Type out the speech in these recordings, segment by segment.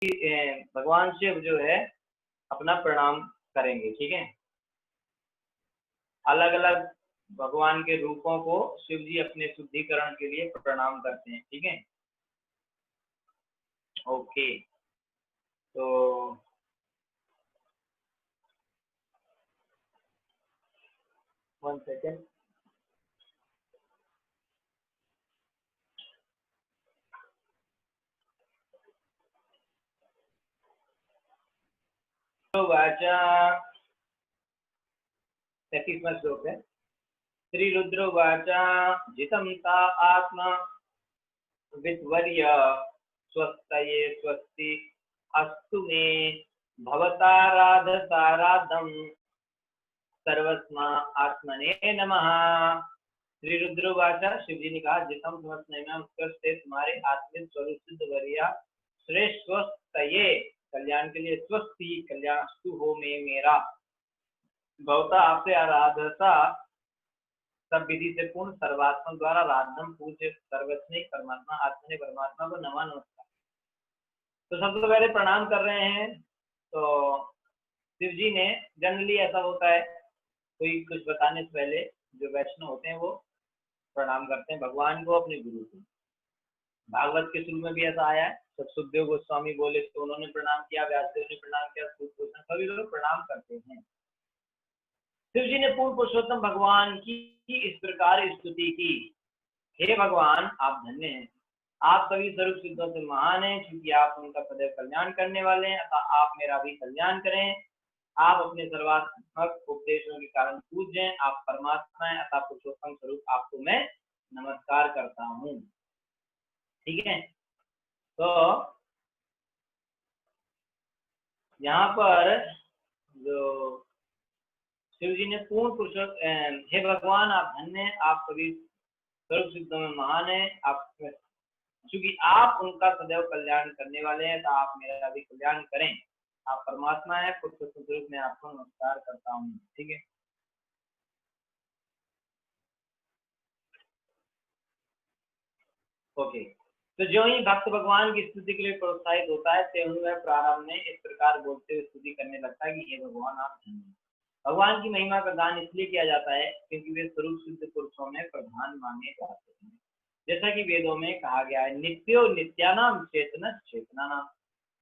भगवान शिव जो है अपना प्रणाम करेंगे। ठीक है, अलग अलग भगवान के रूपों को शिव जी अपने शुद्धिकरण के लिए प्रणाम करते हैं। ठीक है, ओके। तो 1 सेकेंड। तो वाचा 33वां श्लोक है। श्री रुद्र वाचा जितम ता आत्मा विद्वर्य स्वस्तये स्वस्ति अस्तु मे भवताराधताराधम सर्वस्मा आत्मने नमः। श्री रुद्रवाचा, शिव जी ने कहा, जितम समस्त नैना उत्कृष्ट है तुम्हारे आत्मिक स्वरूप सिद्ध वरिया श्रेष्ठ स्वस्थये, कल्याण के लिए स्वस्ति कल्याण अस्तु हो में मेरा, भवता आपसे आराधता सब विधि से पूर्ण सर्वात्मा द्वारा राधम पूज्य सर्वस्वी परमात्मा आत्मा ने परमात्मा को नमः नमस्कार। तो सबसे पहले प्रणाम कर रहे हैं। तो शिव जी ने, जनरली ऐसा होता है, कोई कुछ बताने से पहले जो वैष्णव होते हैं वो प्रणाम करते हैं भगवान को, अपने गुरु को। भागवत के शुरू में भी ऐसा आया है, जब सुखदेव गोस्वामी बोले तो उन्होंने प्रणाम किया, व्यासदेव ने प्रणाम किया, सभी लोग प्रणाम करते हैं। शिव जी ने पूर्ण पुरुषोत्तम भगवान की इस प्रकार स्तुति की, हे भगवान आप धन्य हैं, आप सभी स्वरूप सिद्धों से महान हैं, क्योंकि आप उनका सदैव कल्याण करने वाले हैं, अतः आप मेरा भी कल्याण करें। आप अपने सर्वात्मक उपदेशों के कारण पूज्य हैं, आप परमात्मा हैं, अतः पुरुषोत्तम स्वरूप आपको मैं नमस्कार करता हूँ। ठीक है, तो यहाँ पर जो शिव जी ने पूर्ण पुरुषोत्तम, हे भगवान आप धन्य हैं, आप सभी सर्व सिद्धों में महान है, आप क्योंकि आप उनका सदैव कल्याण करने वाले हैं, तो आप मेरा भी कल्याण करें। आप परमात्मा है, पुरुषोत्तम स्वरूप में आपको नमस्कार करता हूँ। ठीक है, ओके। तो जो ही भक्त भगवान की स्तुति के लिए प्रोत्साहित होता है, त्यों वह प्रारंभ में इस प्रकार बोलते हुए स्तुति करने लगता है कि हे भगवान आप धन्य। भगवान की महिमा का गान इसलिए किया जाता है क्योंकि वे स्वरूप सिद्ध पुरुषों में प्रधान माने जाते हैं। जैसा कि वेदों में कहा गया है, नित्यो नित्यानाम चेतन चेतनानाम,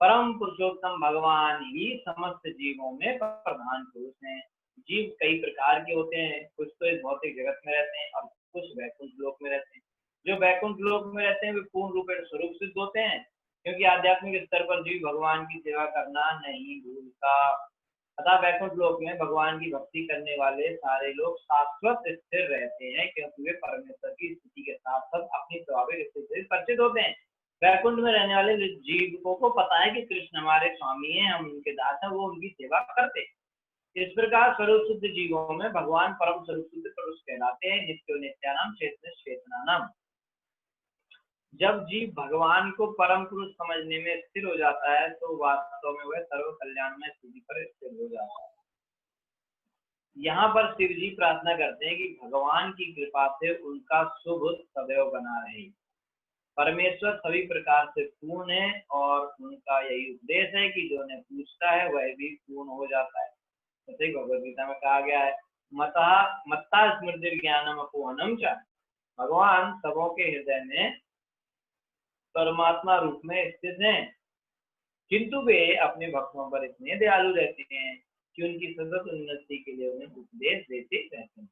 परम पुरुषोत्तम भगवान ही समस्त जीवों में प्रधान पुरुष हैं। जीव कई प्रकार के होते हैं, कुछ तो इस भौतिक जगत में रहते हैं और कुछ वैकुंठ लोक में रहते हैं। जो वैकुंठ लोक में रहते हैं वे पूर्ण रूप में स्वरूप सिद्ध होते हैं, क्योंकि आध्यात्मिक स्तर पर जीव भगवान की सेवा करना नहीं भूलता। अतः वैकुंठ लोक में भगवान की भक्ति करने वाले सारे लोग शाश्वत स्थिर रहते हैं, क्योंकि वे परमेश्वर की स्थिति के साथ साथ अपनी स्वाभाविक स्थिति से परिचित होते हैं। वैकुंठ में रहने वाले जीवों को पता है कि कृष्ण हमारे स्वामी हैं, हम उनके दास हैं, वो उनकी सेवा करते हैं। इस प्रकार स्वरूप सिद्ध जीवों में भगवान परम स्वरूप सिद्ध पुरुष कहलाते हैं। नित्यो नित्यानाम चेतन चेतनानाम। जब जीव भगवान को परम पुरुष समझने में स्थिर हो जाता है, तो वास्तव में वह सर्व कल्याणमय स्थिति पर स्थिर हो जाता है। यहाँ पर शिव जी प्रार्थना करते हैं कि भगवान की कृपा से उनका शुभ सदैव बना रहे। परमेश्वर सभी प्रकार से पूर्ण है और उनका यही उपदेश है कि जो उन्हें पूछता है वह भी पूर्ण हो जाता है। जैसे भगवद गीता में कहा गया है, मत्ता स्मृति ज्ञानम अपोहनम च, भगवान सबों के हृदय में परमात्मा रूप में स्थित हैं, किंतु वे अपने भक्तों पर इतने दयालु रहते हैं कि उनकी सतत उन्नति के लिए उन्हें उपदेश देते रहते हैं।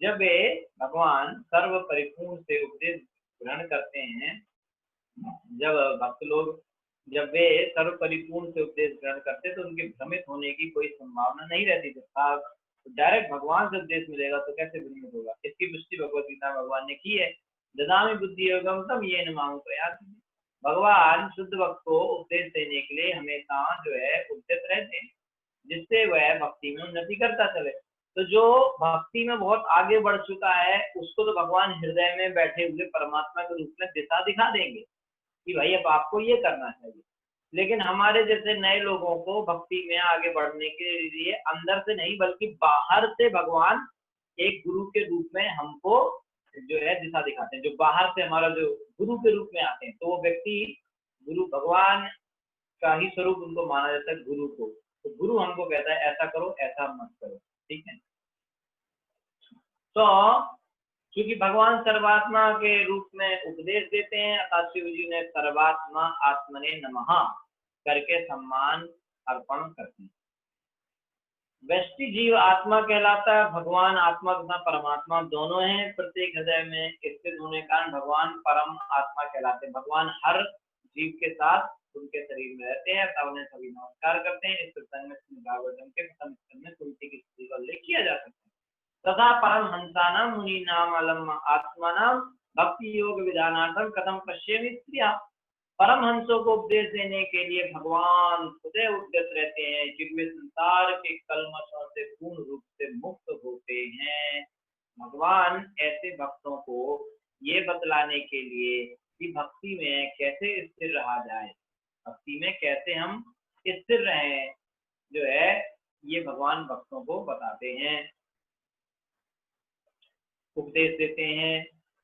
जब वे भगवान सर्व परिपूर्ण से उपदेश ग्रहण करते हैं, जब भक्त लोग जब वे सर्व परिपूर्ण से उपदेश ग्रहण करते तो उनके भ्रमित होने की कोई संभावना नहीं रहती। जब डायरेक्ट भगवान से उपदेश मिलेगा तो कैसे भ्रमित होगा। इसकी पुष्टि भगवद गीता भगवान ने की है, ददामि बुद्धि योगम तम येन मां प्रयास। भगवान शुद्ध भक्त को उपदेश देने के लिए हमेशा जो है उद्यत रहते हैं, जिससे वह भक्ति में उन्नति करता चले। तो जो भक्ति में बहुत आगे बढ़ चुका है उसको तो भगवान हृदय में बैठे हुए परमात्मा के रूप में दिशा दिखा देंगे कि भाई अब आपको ये करना चाहिए। लेकिन हमारे जैसे नए लोगों को भक्ति में आगे बढ़ने के लिए अंदर से नहीं बल्कि बाहर से भगवान एक गुरु के रूप में हमको जो है दिशा दिखाते हैं। जो बाहर से हमारा जो गुरु के रूप में आते हैं, तो वो व्यक्ति गुरु भगवान का ही स्वरूप उनको माना जाता है, गुरु को। तो गुरु हमको कहता है ऐसा करो, ऐसा मत करो, ठीक है। तो क्योंकि भगवान सर्वात्मा के रूप में उपदेश देते हैं, अतः शिव जी ने सर्वात्मा आत्मने नमः करके सम्मान अर्पण करते हैं। व्यष्टि जीव आत्मा कहलाता है, भगवान आत्मा तथा परमात्मा दोनों हैं, प्रत्येक हृदय में स्थित होने के कारण भगवान परम आत्मा कहलाते हैं। भगवान हर जीव के साथ उनके शरीर में रहते हैं, तब उन्हें सभी नमस्कार करते हैं। इस प्रसंग में भागवतम के प्रथम स्कंद में तुलसी की स्तुति का उल्लेख किया जा सकता है। तथा परम हंसानाम मुनीनाम अलम आत्मानाम भक्ति योग विधानार्थम कथम पश्येमि स्त्रिया। परमहंसों को उपदेश देने के लिए भगवान खुद उद्यत रहते हैं, जिनमें संसार के कलमशों से पूर्ण रूप से मुक्त होते हैं। भगवान ऐसे भक्तों को ये बतलाने के लिए कि भक्ति में कैसे स्थिर रहा जाए, भक्ति में कैसे हम स्थिर रहें, जो है ये भगवान भक्तों को बताते हैं, उपदेश देते हैं।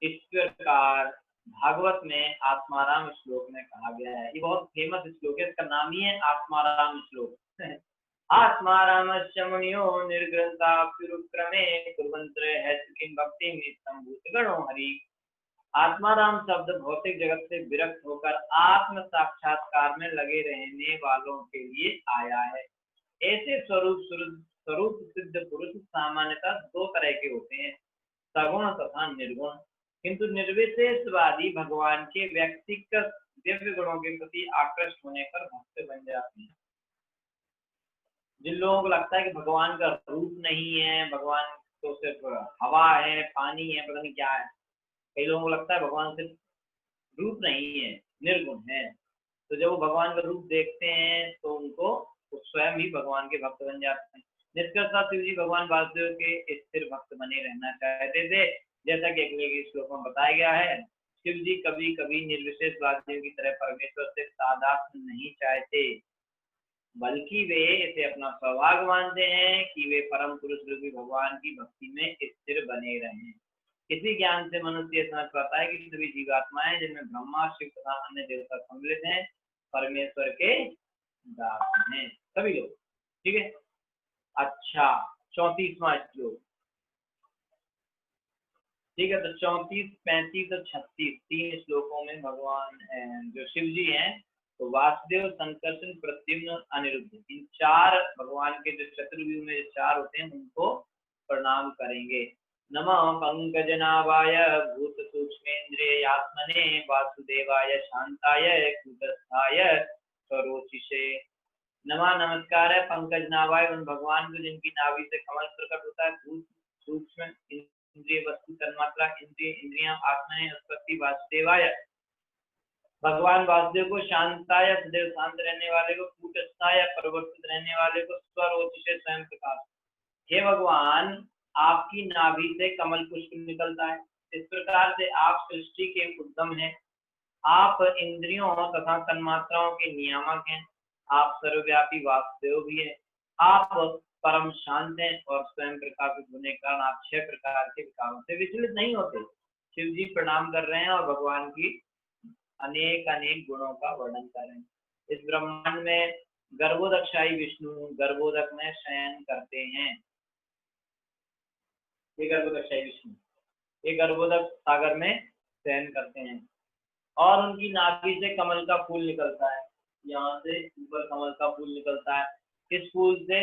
इस प्रकार भागवत में आत्माराम श्लोक में कहा गया है, ये बहुत फेमस श्लोक है, इसका नाम ही है आत्माराम श्लोक। आत्मारामस्य मुनियो निर्ग्रंथा पुरुक्रमे कुर्वन्ते किं भक्तिं संभूत गणो हरि। आत्माराम शब्द भौतिक जगत से विरक्त होकर आत्म साक्षात्कार में लगे रहने वालों के लिए आया है। ऐसे स्वरूप सिद्ध पुरुष सामान्यतः दो तरह के होते हैं, सगुण तथा निर्गुण। किंतु निर्विशेषवादी भगवान के व्यक्तिगत दिव्य गुणों के प्रति आकृष्ट होने पर भक्त बन जाते हैं। जिन लोगों को लगता है कि भगवान का रूप नहीं है, भगवान तो सिर्फ हवा है, पानी है, पता नहीं क्या है, कई लोगों को लगता है भगवान सिर्फ रूप नहीं है, निर्गुण है, तो जब वो भगवान का रूप देखते हैं तो उनको स्वयं ही भगवान के भक्त बन जाते हैं। निष्कर्षतः शिव जी भगवान वासुदेव के स्थिर भक्त बने रहना चाहते थे, जैसा कि अगले के श्लोक में बताया गया है। शिव जी कभी कभी निर्विशेष वासुदेव की तरह परमेश्वर से तादात्म्य नहीं चाहते, बल्कि वे इसे अपना सौभाग्य मानते हैं कि वे परम पुरुष रूपी भगवान की भक्ति में स्थिर बने रहें। इसी ज्ञान से मनुष्य ये समझ पाता है कि सभी जीवात्माएं, जिनमें ब्रह्मा शिव तथा अन्य देवता सम्मिलित हैं, परमेश्वर के दास हैं, सभी लोग, ठीक है। अच्छा, 34वां श्लोक, ठीक है। तो 34, 35 और 36 तीन श्लोकों में भगवान जो शिव जी हैं, तो वासुदेव, संकर्षण, प्रद्युम्न, अनिरुद्ध, इन चार भगवान के जो चतुर्व्यूह में चार होते हैं उनको प्रणाम करेंगे। नमः पंकजनाभाय भूत सूक्ष्मेन्द्रियात्मने वासुदेवाय शांताय कूटस्थाय स्वरोचिषे। नमा नमस्कार है पंकज नाभाय उन भगवान को जिनकी नाभि से कमल प्रकट होता है, भूत सूक्ष्म इंद्रिय वस्तु तन्मात्रा इंद्रियां आत्मा उत्पत्ति वासुदेवाय, भगवान वासुदेव को, शांताय सदैव शांत रहने वाले को, कूटस्थाय परिवर्तित रहने वाले को, स्वरोचिषे स्वयं प्रकाश। हे भगवान, आपकी नाभि से कमल पुष्प निकलता है, इस प्रकार से आप सृष्टि के उद्गम हैं, आप इंद्रियों तथा तन्मात्राओं के नियामक हैं, आप सर्वव्यापी वासुदेव भी हैं, आप परम शांत हैं और स्वयं प्रकाशित होने के कारण आप 6 प्रकार के विकारों से विचलित नहीं होते। शिव जी प्रणाम कर रहे हैं और भगवान की अनेक अनेक गुणों का वर्णन कर रहे हैं। इस ब्रह्मांड में गर्भोदकशाही विष्णु गर्भोदक में शयन करते हैं, ये गर्भोदकशाही विष्णु ये गर्भोदक सागर में शयन करते हैं, और उनकी नाभि से कमल का फूल निकलता है, यहाँ से ऊपर कमल का फूल निकलता है। इस फूल से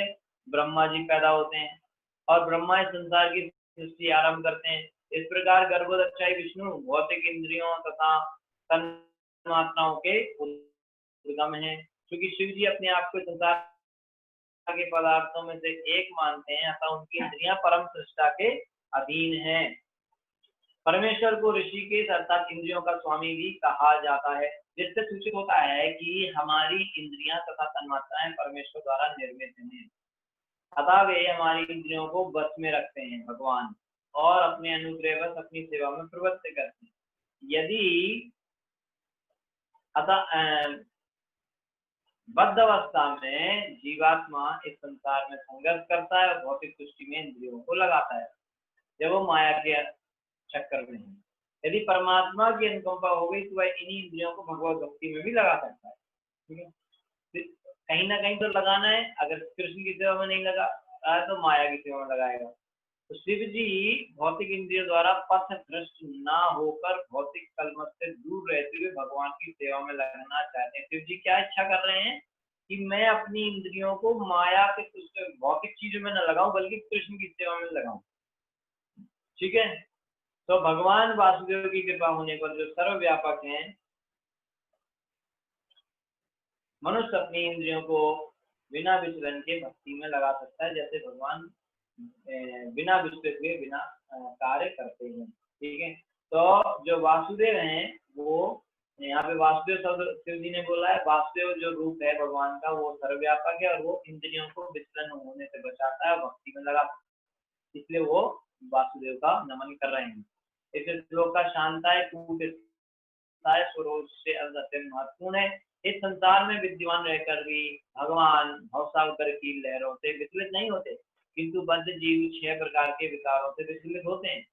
ब्रह्मा जी पैदा होते हैं और ब्रह्मा इस संसार की सृष्टि आरंभ करते हैं। इस प्रकार गर्भोदकशाही विष्णु भौतिक इंद्रियों तथा तन्मात्राओं के उद्गम है। क्योंकि शिव जी अपने आप को संसार के पदार्थों में से एक मानते हैं, अतः उनकी इंद्रियां परम सृष्टा के अधीन हैं। परमेश्वर को ऋषिकेश अर्थात इंद्रियों का स्वामी भी कहा जाता है, जिससे सूचित होता है कि हमारी इंद्रियां तथा तन्मात्राएं परमेश्वर द्वारा निर्मित हैं, अतः वे हमारी इंद्रियों को बस में रखते हैं भगवान, और अपने अनुग्रहवश अपनी सेवा में प्रवृत्त करते हैं। यदि अतः बद्ध अवस्था में जीवात्मा इस संसार में संघर्ष करता है और भौतिक सृष्टि में इंद्रियों को लगाता है, जब वो माया के चक्कर में है। यदि परमात्मा की अनुकंपा हो गई तो वह इन्हीं इंद्रियों को भगवत भक्ति में भी लगा सकता है, ठीक है। कहीं ना कहीं तो लगाना है, अगर कृष्ण की सेवा में नहीं लगा तो माया की सेवा में लगाएगा। तो शिव जी भौतिक इंद्रियों द्वारा पथ भ्रष्ट ना होकर भौतिक कलमश से दूर रहते हुए भगवान की सेवा में लगना चाहते हैं। शिव जी क्या इच्छा कर रहे हैं कि मैं अपनी इंद्रियों को माया के भौतिक चीजों में न लगाऊं, बल्कि कृष्ण की सेवा में लगाऊं। ठीक है, तो भगवान वासुदेव की कृपा होने पर जो सर्वव्यापक हैं, मनुष्य अपनी इंद्रियों को बिना विचलन के भक्ति में लगा सकता है, जैसे भगवान बिना विचलित हुए बिना कार्य करते हैं। ठीक है, तो जो वासुदेव हैं वो यहाँ पे वासुदेव शब्द शिव जी ने बोला है। वासुदेव जो रूप है भगवान का वो सर्वव्यापक है और वो इंद्रियों को विचलन होने से बचाता है और भक्ति में लगाता है, इसलिए वो वासुदेव का नमन कर रहे हैं। इस श्लोक का शांताय कूटस्थाय स्वरोध से अत्यंत महत्वपूर्ण है। इस संसार में विद्यमान रहकर भी भगवान भवसागर की लहरों से विचलित नहीं होते, किंतु बद्ध जीव 6 प्रकार के विकारों से विचलित होते हैं।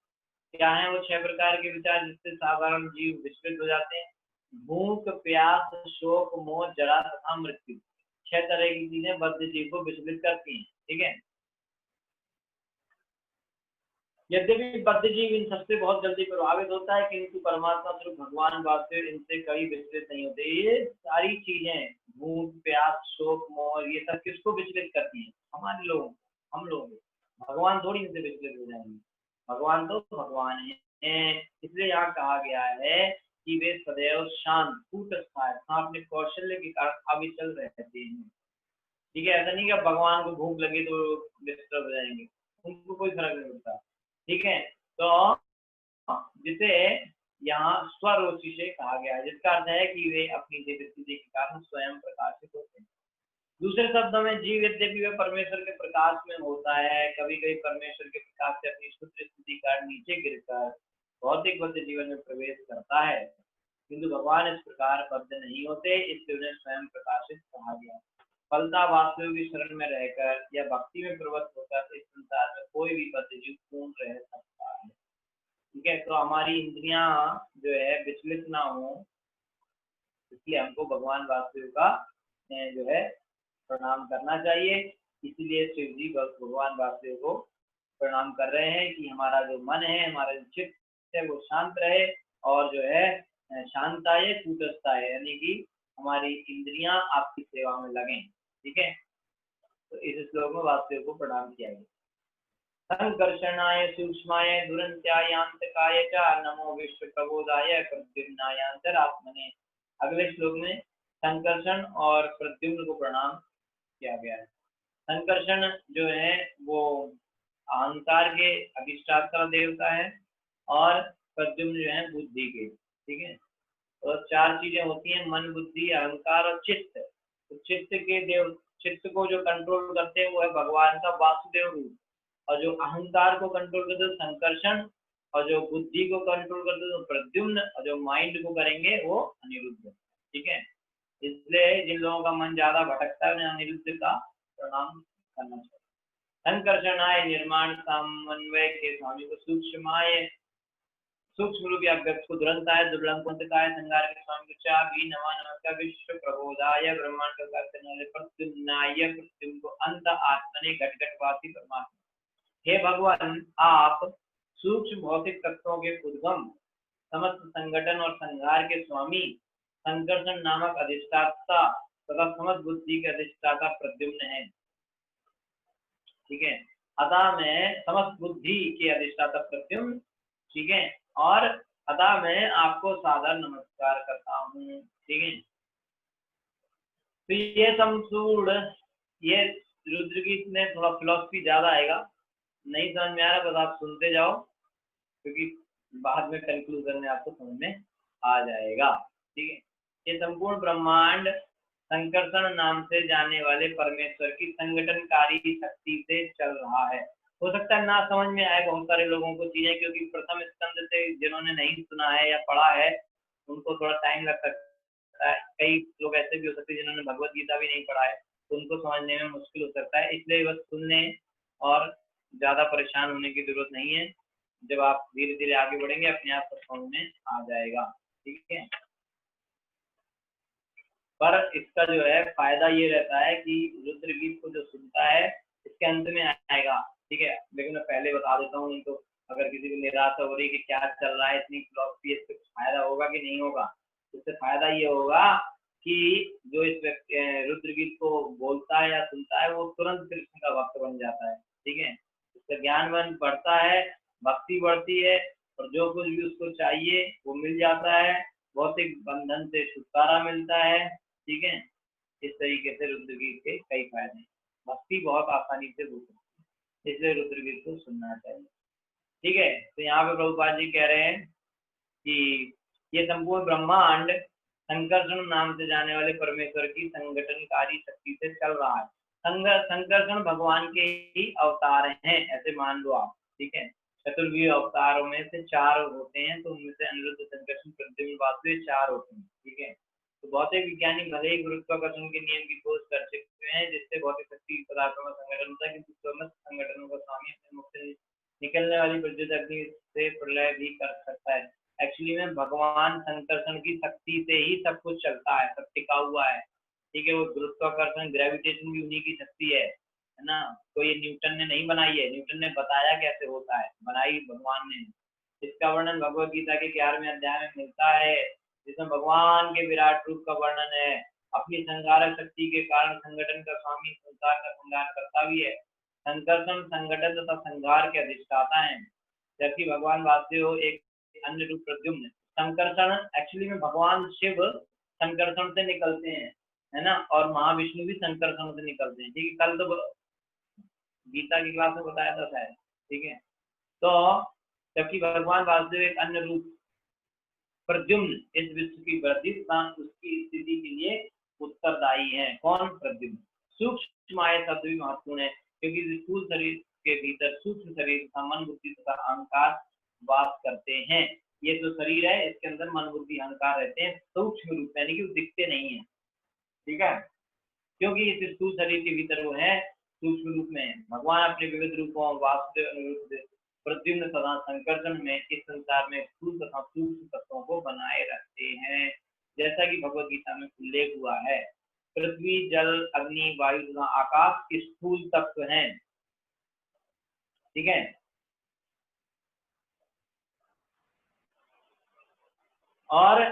क्या है वो 6 प्रकार के विचार जिससे साधारण जीव विचलित हो जाते हैं? भूख, प्यास, शोक, मोह, जरा तथा मृत्यु। 6 तरह की चीजें बद्ध जीव को विचलित करती हैं। ठीक है, यद्यपि बद्ध जीव इन सबसे बहुत जल्दी प्रभावित होता है, किंतु परमात्मा स्वरूप भगवान वासुदेव इनसे कभी विचलित नहीं होते। ये सारी चीजें भूख, प्यास, शोक, मोह, ये सब किसको विचलित करती हैं? हमारे लोग, हम लोग। भगवान थोड़ी इनसे विचलित हो जाएंगे, भगवान तो भगवान है। इसलिए यहाँ कहा गया है कि वे सदैव शांत कूटस्थ अपने कौशल्य के कारण अविचल रहते हैं। ठीक है, ऐसा नहीं कि भगवान को भूख लगी तो डिस्टर्ब हो जाएंगे, उनको कोई फर्क नहीं पड़ता। ठीक है, तो जिसे यहाँ स्वरोचि से कहा गया है, जिसका अर्थ है कि वे अपनी दिव्य स्थिति के कारण स्वयं प्रकाशित होते हैं। दूसरे शब्दों में जीव यद्यपि वह परमेश्वर के प्रकाश में होता है, कभी कभी परमेश्वर के प्रकाश से अपनी शुद्ध स्थिति का नीचे गिरकर भौतिक बद्ध जीवन में प्रवेश करता है, किंतु भगवान इस प्रकार बद्ध नहीं होते, इसलिए उन्हें स्वयं प्रकाशित कहा गया। फलता वास्तव की शरण में रहकर या भक्ति में प्रवृत्त होकर इस संसार में कोई भी बद्ध जीव पूर्ण रह सकता है। ठीक है, तो हमारी इंद्रियां जो है विचलित ना हो, इसलिए हमको भगवान वासुदेव का जो है प्रणाम करना चाहिए। इसीलिए शिव जी भगवान वासुदेव को प्रणाम कर रहे हैं कि हमारा जो मन है, हमारा जो चित्त है वो शांत रहे और जो है शांताय कूटस्थाय, यानी कि हमारी इंद्रियां आपकी सेवा में लगें। ठीक है, तो इस श्लोक में वासुदेव को प्रणाम किया गया। संकर्षणाय सूक्ष्माय दुरंत्यायांतकाय च नमो विश्व प्रबोधाय प्रद्युम्नायांतरात्मने। अगले श्लोक में संकर्षण और प्रद्युम्न को प्रणाम किया गया है। संकर्षण जो है वो अहंकार के अधिष्ठाता देवता है और प्रद्युम्न जो है बुद्धि के। ठीक है, तो 4 चीजें होती हैं, मन, बुद्धि, अहंकार और चित्त। तो चित्त को जो कंट्रोल करते हैं वो है भगवान का वासुदेव रूप, और जो अहंकार को कंट्रोल करते हैं संकर्षण, और जो बुद्धि को कंट्रोल करते हैं प्रद्युम्न, और जो माइंड को करेंगे वो अनिरुद्ध। ठीक है, इसलिए जिन लोगों का मन ज्यादा भटकता है उन्हें अनिरुद्ध का प्रणाम करना चाहिए। संकर्षणाय निर्माण समन्वय के स्वामी को सूक्ष्म रूप या व्यक्त को दुरंताय दुर्लंघकाय संगार के स्वामी को चाबी नवा नमस्कार विश्व प्रबोधाय ब्रह्मांड का कार्य करने वाले प्रद्युम्नाय प्रद्युम्न को अंत आत्मने घटघटवासी परमात्मा। हे भगवान, आप सूक्ष्म भौतिक तत्वों के उद्गम, समस्त संगठन और संहार के स्वामी, संकर्षण नामक अधिष्ठाता तथा समस्त बुद्धि के अधिष्ठाता प्रद्युम्न है। ठीक है, अतः मैं समस्त बुद्धि के अधिष्ठाता प्रद्युम्न, ठीक है, और अतः मैं आपको सादर नमस्कार करता हूँ। ठीक है, तो ये संपूर्ण, ये रुद्र गीत में थोड़ा फिलोसफी ज्यादा आएगा, नहीं समझ में आ रहा बस आप सुनते जाओ, क्योंकि बाद में कंक्लूजन में आपको समझ में आ जाएगा। ठीक है, ये संपूर्ण ब्रह्मांड संकर्षण नाम से जाने वाले परमेश्वर की संगठनकारी शक्ति से चल रहा है। हो सकता है ना समझ में आए बहुत सारे लोगों को चीजें, क्योंकि प्रथम स्कंद से जिन्होंने नहीं सुना है या पढ़ा है उनको थोड़ा टाइम लग सकता है। कई लोग ऐसे भी हो सकते हैं जिन्होंने भगवत गीता भी नहीं पढ़ा है, तो उनको समझने में मुश्किल हो सकता है। इसलिए बस सुनने और ज्यादा परेशान होने की जरूरत नहीं है। जब आप धीरे धीरे आगे बढ़ेंगे अपने आप को समझ में आ जाएगा। ठीक है, पर इसका जो है फायदा ये रहता है कि रुद्र गीत को जो सुनता है इसके अंत में आएगा, ठीक है। लेकिन मैं पहले बता देता हूँ, नहीं तो अगर किसी को निराशा हो रही कि क्या चल रहा है इतनी फिलॉसफी, इससे फायदा होगा कि नहीं होगा। इससे फायदा ये होगा कि जो इस व्यक्ति रुद्र गीत को बोलता है या सुनता है वो तुरंत कृष्ण का भक्त बन जाता है, ठीक है। इसका ज्ञान बढ़ता है, भक्ति बढ़ती है, और जो कुछ भी उसको चाहिए वो मिल जाता है, भौतिक बंधन से छुटकारा मिलता है, ठीक है। इस तरीके से रुद्रगीत के कई फायदे हैं। भक्ति बहुत आसानी से हो सकती है, इसलिए रुद्रगीत को सुनना चाहिए, ठीक है। तो यहाँ पे प्रभुपाद जी कह रहे हैं कि ये संपूर्ण ब्रह्मांड संकर्षण नाम से जाने वाले परमेश्वर की संगठनकारी शक्ति से चल रहा है। संकर्षण भगवान के ही अवतार हैं, ऐसे मान लो आप, ठीक है। चतुर्व्यूह अवतारों में से 4 होते हैं, तो उनमें से अनिरुद्ध, संकर्षण, प्रद्युम्न, वासुदेव 4 होते हैं, ठीक है। तो भौतिक विज्ञानी भले ही गुरुत्वाकर्षण के नियम की खोज कर चुके हैं जिससे भौतिक शक्ति पदार्थों का संगठन होता है, किंतु समस्त संगठनों का स्वामी अपने मुख से निकलने वाली प्रज्वलित अग्नि से प्रलय भी कर सकता है। एक्चुअली में भगवान संकर्षण की शक्ति से ही सब कुछ चलता है, सब टिका हुआ है, ठीक है। वो गुरुत्वाकर्षण, ग्रेविटेशन भी उन्हीं की शक्ति है ना। तो ये न्यूटन ने नहीं बनाई है, न्यूटन ने बताया कैसे होता है, बनाई भगवान ने। इसका वर्णन भगवत गीता के 11वें अध्याय में मिलता है, जिसमें भगवान के विराट रूप का वर्णन है। अपनी संहारक शक्ति के कारण संगठन का स्वामी संसार का संहार करता भी है। संकर्षण संगठन तथा संहार के अधिष्ठाता हैं, जबकि भगवान वासुदेव एक अन्य रूप प्रद्युम्न। संकर्षण एक्चुअली में भगवान शिव संकर्षण से निकलते हैं, है ना, और महाविष्णु भी संकर्षण से निकलते हैं, ठीक है। कल तो गीता की क्लास में बताया था शायद, ठीक है। तो जबकि भगवान वासुदेव एक अन्य रूप प्रद्युम्न इस विश्व की वृद्धि उसकी स्थिति के लिए उत्तरदायी है। कौन? प्रद्युम्न। सूक्ष्म माया शब्द भी महत्वपूर्ण है, क्योंकि स्थूल शरीर के भीतर सूक्ष्म शरीर तथा मन, बुद्धि तथा अहंकार वास करते हैं। ये जो शरीर है इसके अंदर मन, बुद्धि, अहंकार रहते हैं सूक्ष्म रूप, यानी कि वो दिखते नहीं है, ठीक है। क्योंकि इस स्थूल शरीर के भीतर वो है सूक्ष्म रूप में। भगवान अपने विविध रूपों वासुदेव, अनिरुद्ध, प्रद्युम्न तथा संकर्षण में इस संसार में स्थूल तथा सूक्ष्म तत्वों को बनाए रखते हैं, जैसा कि भगवत गीता में उल्लेख हुआ है। पृथ्वी, जल, अग्नि, वायु तथा आकाश स्थूल तत्व हैं, ठीक है। और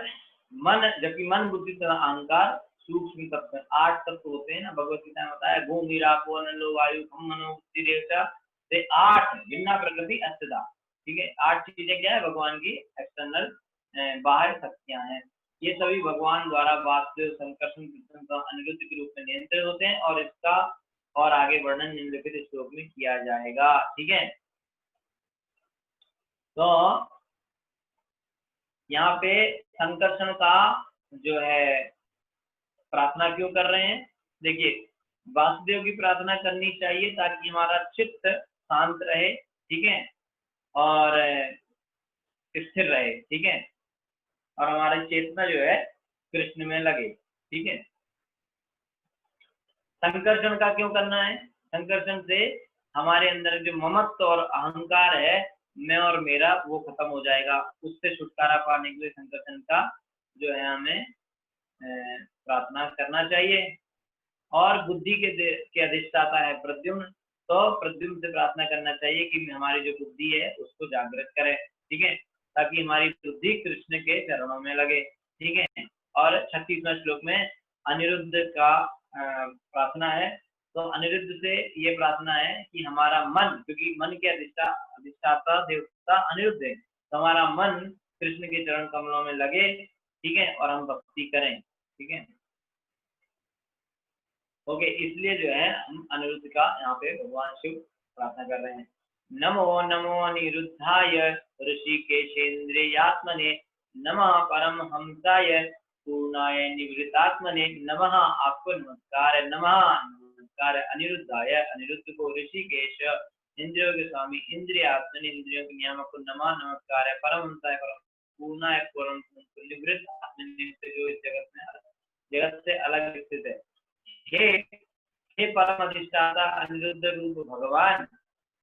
मन, जबकि मन, बुद्धि तथा अहंकार सूक्ष्म तत्व, 8 तत्व होते हैं ना, भगवत गीता में बताया गो मीरा पो नलो वायु खम मनो बुद्धि देवता से 8 भिन्ना प्रकृति अष्टदा, ठीक है। 8 चीजें क्या है? भगवान की एक्सटर्नल बाहर शक्तियां हैं। ये सभी भगवान द्वारा वासुदेव, संकर्षण, प्रद्युम्न, अनिरुद्ध के रूप में नियंत्रित होते हैं, और इसका और आगे वर्णन निम्नलिखित श्लोक में किया जाएगा, ठीक है। तो यहाँ पे संकर्षण का जो है प्रार्थना क्यों कर रहे हैं? देखिए, वासुदेव की प्रार्थना करनी चाहिए ताकि हमारा चित्त शांत रहे, ठीक है, और स्थिर रहे, ठीक है, और हमारी चेतना जो है कृष्ण में लगे, ठीक है। संकर्षण का क्यों करना है? संकर्षण से हमारे अंदर जो ममत्व और अहंकार है, मैं और मेरा, वो खत्म हो जाएगा। उससे छुटकारा पाने के लिए संकर्षण का जो है हमें प्रार्थना करना चाहिए। और बुद्धि के अधिष्ठाता है प्रद्युम्न, तो प्रद्युम्न से प्रार्थना करना चाहिए कि हमारी जो बुद्धि है उसको जागृत करे, ठीक है, ताकि हमारी बुद्धि कृष्ण के चरणों में लगे, ठीक है। और 36वें श्लोक में अनिरुद्ध का प्रार्थना है। तो अनिरुद्ध से ये प्रार्थना है कि हमारा मन, क्योंकि मन के अधिष्ठाता देवता अनिरुद्ध है, तो हमारा मन कृष्ण के चरण कमलों में लगे, ठीक है, और हम भक्ति करें, ठीक है। ओके, इसलिए जो है हम अनिरुद्ध का यहाँ पे भगवान शिव प्रार्थना कर रहे हैं। नमो नमो अनिरुद्धाय ऋषिकेशेन्द्रियात्मने, नमः परमहंसाय पूर्णाय निवृत्तात्मने, नमः। आपको नमस्कार है, नमः नमस्कार है अनिरुद्धाय, अनिरुद्ध को, ऋषिकेश इंद्रियों के स्वामी, इंद्रियात्मने इंद्रियों के नियामक को नमः नमस्कार है, परमहंसाय परम पूर्णाय परम निवृत्त आत्मने, जो इस जगत से अलग स्थित है। हे परम अधिष्ठाता अनिरुद्ध रूप भगवान,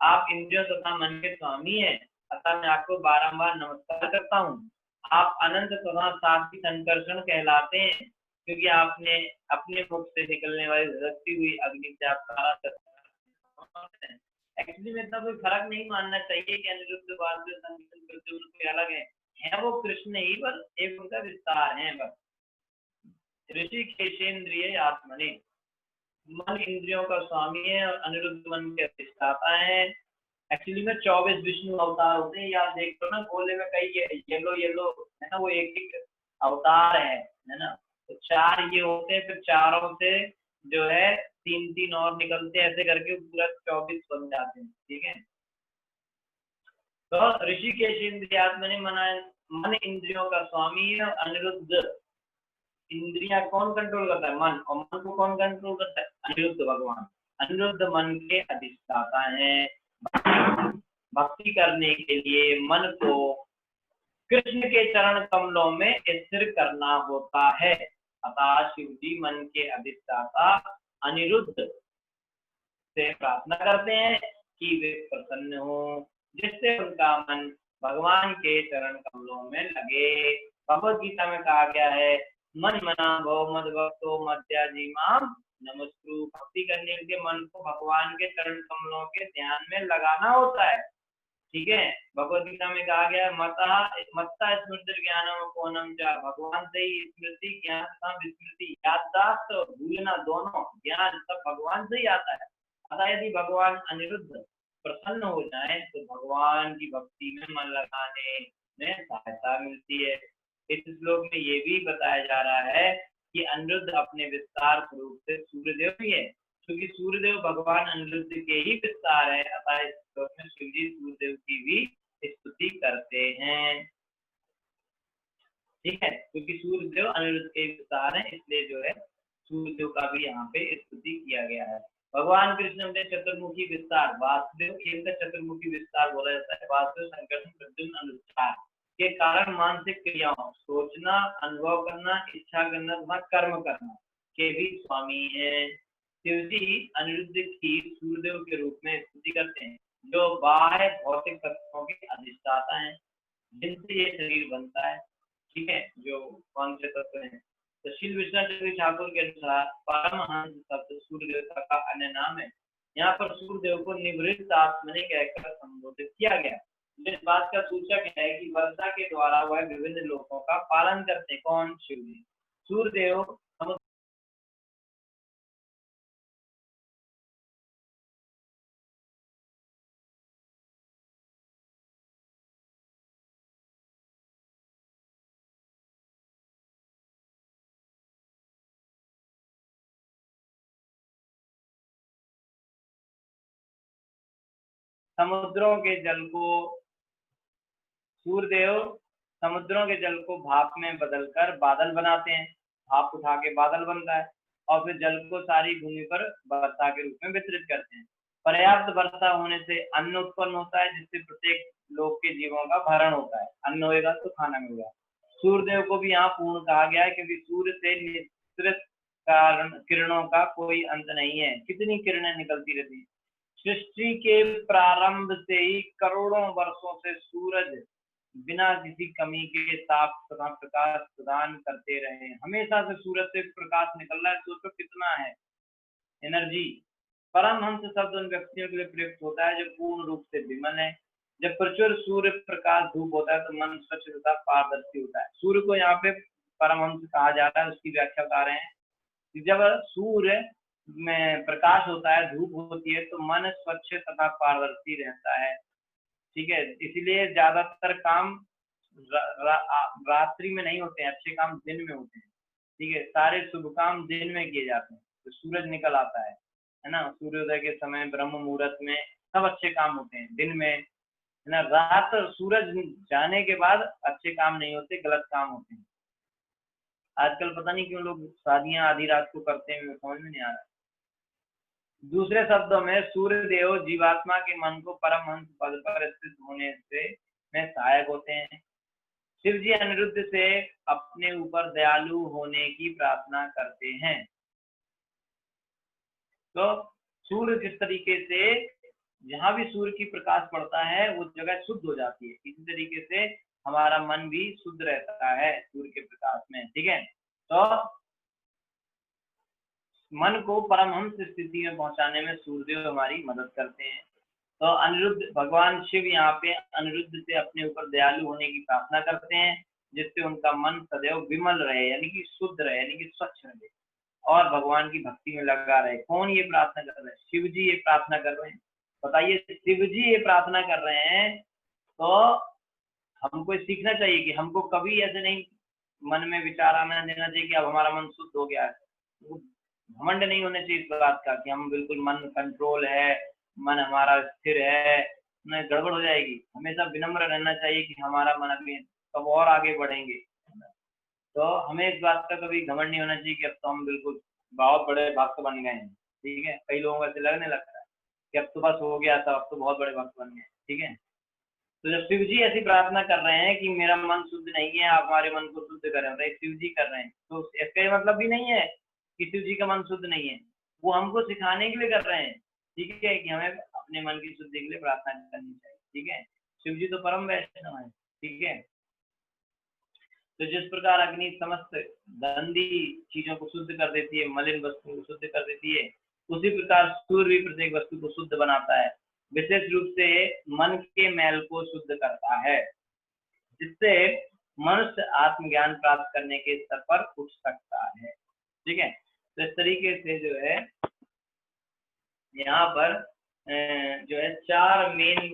आप इंद्रियों तथा मन के स्वामी हैं, अतः मैं आपको बारंबार नमस्कार करता हूँ। आप अनंत तथा साक्षी संकर्षण कहलाते हैं। क्योंकि आपने अपने मुख से निकलने वाली धधकती हुई अग्नि से आप सारा एक्चुअली में इतना कोई फर्क नहीं मानना चाहिए कि अनिरुद्ध वासुदेव संकीर्तन प्रद्युम्न कोई अलग है वो कृष्ण ही, बस एक उनका विस्तार है बस। ऋषिकेशेन्द्रिय आत्मने, मन इंद्रियों का स्वामी है और अनिरुद्ध मन के अधिष्ठाता है। एक्चुअली में 24 विष्णु अवतार होते हैं, या देख लो ना गोले में कई येलो येलो है ना, वो एक एक अवतार है ना। तो 4 ये होते हैं, फिर चारों से जो है 3-3 और निकलते हैं, ऐसे करके पूरा 24 बन जाते हैं। ठीक है, तो ऋषिकेश इंद्रियात्मने मन इंद्रियों का स्वामी है और अनिरुद्ध, इंद्रिया कौन कंट्रोल करता है? मन। और मन को कौन कंट्रोल करता है? अनिरुद्ध भगवान। अनिरुद्ध मन के अधिष्ठाता है। भक्ति करने के लिए मन को कृष्ण के चरण कमलों में स्थिर करना होता है। अतः शिव जी मन के अधिष्ठाता अनिरुद्ध से प्रार्थना करते हैं कि वे प्रसन्न हो, जिससे उनका मन भगवान के चरण कमलों में लगे। भगवत गीता में कहा गया है, मन मना भव मद भक्तो मध्याजी माम नमस्कुरु। भक्ति करने के मन को भगवान के चरण कमलों के ध्यान में लगाना होता है। ठीक है, भगवत गीता में कहा गया है, मत्ता स्मृति ज्ञानम कोनम च, भगवान से ही स्मृति ज्ञान तथा विस्मृति, याददाश्त और भूलना दोनों ज्ञान सब भगवान से ही आता है। अतः यदि भगवान अनिरुद्ध प्रसन्न हो जाए तो भगवान की भक्ति में मन लगाने में सहायता मिलती है। इस श्लोक में ये भी बताया जा रहा है कि अनिरुद्ध अपने विस्तार स्वरूप से सूर्यदेव भी है, क्योंकि सूर्यदेव भगवान अनिरुद्ध के ही विस्तार है। अतः इस श्लोक में शिव जी सूर्यदेव की भी स्तुति करते हैं। ठीक है, क्योंकि सूर्यदेव अनिरुद्ध के विस्तार है, इसलिए जो है सूर्यदेव का भी यहाँ पे स्तुति किया गया है। भगवान कृष्ण ने चतुर्मुखी विस्तार, वासुदेव इनका चतुर्मुखी विस्तार बोला जाता है। वासुदेव संकर्षण प्रद्युम्न अनुष्ठान के कारण मानसिक क्रियाओं, सोचना, अनुभव करना, इच्छा करना तथा कर्म करना के भी स्वामी है। शिव जी अनिरुद्ध की सूर्यदेव के रूप में स्तुति करते हैं, जो बाह्य भौतिक तत्वों के अधिष्ठाता है, जिनसे ये शरीर बनता है। ठीक है, जो कौन से तत्व हैं? तो श्री विश्वनाथ ठाकुर के अनुसार परमहंस शब्द सूर्य देवता का अन्य नाम है। यहाँ पर सूर्यदेव को निवृत्त आत्मने कहकर संबोधित किया गया, इस बात का सूचक है कि वर्षा के द्वारा वह विभिन्न लोकों का पालन करते। कौन? शिव जी। सूर्यदेव समुद्रों के जल को सूर्यदेव समुद्रों के जल को भाप में बदलकर बादल बनाते हैं। भाप उठा के बादल बनता है और फिर जल को सारी भूमि पर वर्षा के रूप में वितरित करते हैं। पर्याप्त वर्षा होने से अन्न उत्पन्न होता है, जिससे प्रत्येक लोक के जीवों का भरण होता है। अन्न होगा तो खाना मिलेगा। सूर्यदेव को भी यहाँ पूर्ण कहा गया है, क्योंकि सूर्य से निश्चित किरणों का कोई अंत नहीं है। कितनी किरणें निकलती रहती है। सृष्टि के प्रारंभ से ही करोड़ों वर्षों से सूरज बिना किसी कमी के साफ तथा प्रकाश प्रदान करते रहे। हमेशा से सूरज से प्रकाश निकल रहा है, सोचो कितना है एनर्जी। परमहंस शब्द उन व्यक्तियों के लिए प्रयुक्त होता है जो पूर्ण रूप से विमल है। जब प्रचुर सूर्य प्रकाश धूप होता है तो मन स्वच्छ तथा पारदर्शी होता है। सूर्य को यहाँ पे परमहंस कहा जाता है। उसकी व्याख्या बता रहे हैं, जब सूर्य में प्रकाश होता है, धूप होती है, तो मन स्वच्छ तथा पारदर्शी रहता है। ठीक है, इसीलिए ज्यादातर काम रात्रि में नहीं होते हैं, अच्छे काम दिन में होते हैं। ठीक है, सारे शुभ काम दिन में किए जाते हैं, तो सूरज निकल आता है ना। सूर्योदय के समय ब्रह्म मुहूर्त में सब अच्छे काम होते हैं, दिन में है ना। रात सूरज जाने के बाद अच्छे काम नहीं होते, गलत काम होते हैं। आजकल पता नहीं क्यों लोग शादियां आधी रात को करते हैं, समझ में नहीं आ रहा। दूसरे शब्दों में सूर्य देव जीवात्मा के मन को परमहंस पद पर स्थित होने से में सहायक होते हैं। शिव जी अनिरुद्ध से अपने ऊपर दयालु होने की प्रार्थना करते हैं। तो सूर्य जिस तरीके से जहां भी सूर्य की प्रकाश पड़ता है वो जगह शुद्ध हो जाती है, इसी तरीके से हमारा मन भी शुद्ध रहता है सूर्य के प्रकाश में। ठीक है, तो मन को परमहंस स्थिति में पहुंचाने में सूर्यदेव हमारी मदद करते हैं। तो अनिरुद्ध, भगवान शिव यहाँ पे अनिरुद्ध से अपने ऊपर दयालु होने की प्रार्थना करते हैं, जिससे उनका मन सदैव विमल रहे, यानी कि शुद्ध रहे, यानी कि स्वच्छ रहे और भगवान की भक्ति में लगा रहे। कौन ये प्रार्थना कर रहे हैं? शिव जी ये प्रार्थना कर रहे हैं। बताइए, शिव जी ये प्रार्थना कर रहे हैं, तो हमको सीखना चाहिए कि हमको कभी ऐसे नहीं मन में विचार आना देना चाहिए कि अब हमारा मन शुद्ध हो गया है। घमंड नहीं होना चाहिए इस बात का कि हम बिल्कुल मन कंट्रोल है, मन हमारा स्थिर है, नहीं गड़बड़ हो जाएगी। हमेशा विनम्र रहना चाहिए कि हमारा मन अभी कब और आगे बढ़ेंगे। तो हमें इस बात का कभी घमंड नहीं होना चाहिए कि अब तो हम बिल्कुल बहुत बड़े भक्त बन गए हैं। ठीक है, कई लोगों को ऐसे लगने लगता है कि अब तो बस हो गया था, अब तो बहुत बड़े भक्त बन गए। ठीक है, तो जब शिव जी ऐसी प्रार्थना कर रहे हैं कि मेरा मन शुद्ध नहीं है, आप हमारे मन को शुद्ध करें, तो शिव जी कर रहे हैं, तो इसका ये मतलब भी नहीं है कि शिव जी का मन शुद्ध नहीं है, वो हमको सिखाने के लिए कर रहे हैं। ठीक है, कि हमें अपने मन की शुद्धि के लिए प्रार्थना करनी चाहिए। ठीक है, शिव जी तो परम वैष्णव है। ठीक है, तो जिस प्रकार अग्नि समस्त गंदी चीजों को शुद्ध कर देती है, मलिन वस्तुओं को शुद्ध कर देती है, उसी प्रकार सूर्य भी प्रत्येक वस्तु को शुद्ध बनाता है, विशेष रूप से मन के मैल को शुद्ध करता है, जिससे मनुष्य आत्मज्ञान प्राप्त करने के स्तर पर उठ सकता है। ठीक है, तो इस तरीके से जो है यहाँ पर जो है 4 मेन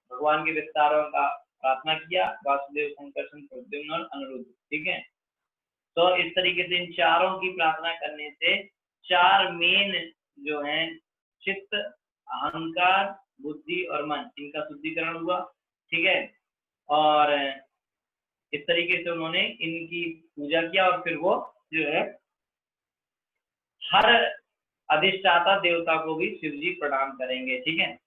भगवान के विस्तारों का प्रार्थना किया, वासुदेव, संकर्षण, प्रद्युम्न और अनिरुद्ध। ठीक है, तो इस तरीके से इन चारों की प्रार्थना करने से 4 मेन जो है चित्त, अहंकार, बुद्धि और मन, इनका शुद्धिकरण हुआ। ठीक है, और इस तरीके से उन्होंने इनकी पूजा किया और फिर वो जो है हर अधिष्ठाता देवता को भी शिव जी प्रणाम करेंगे। ठीक है,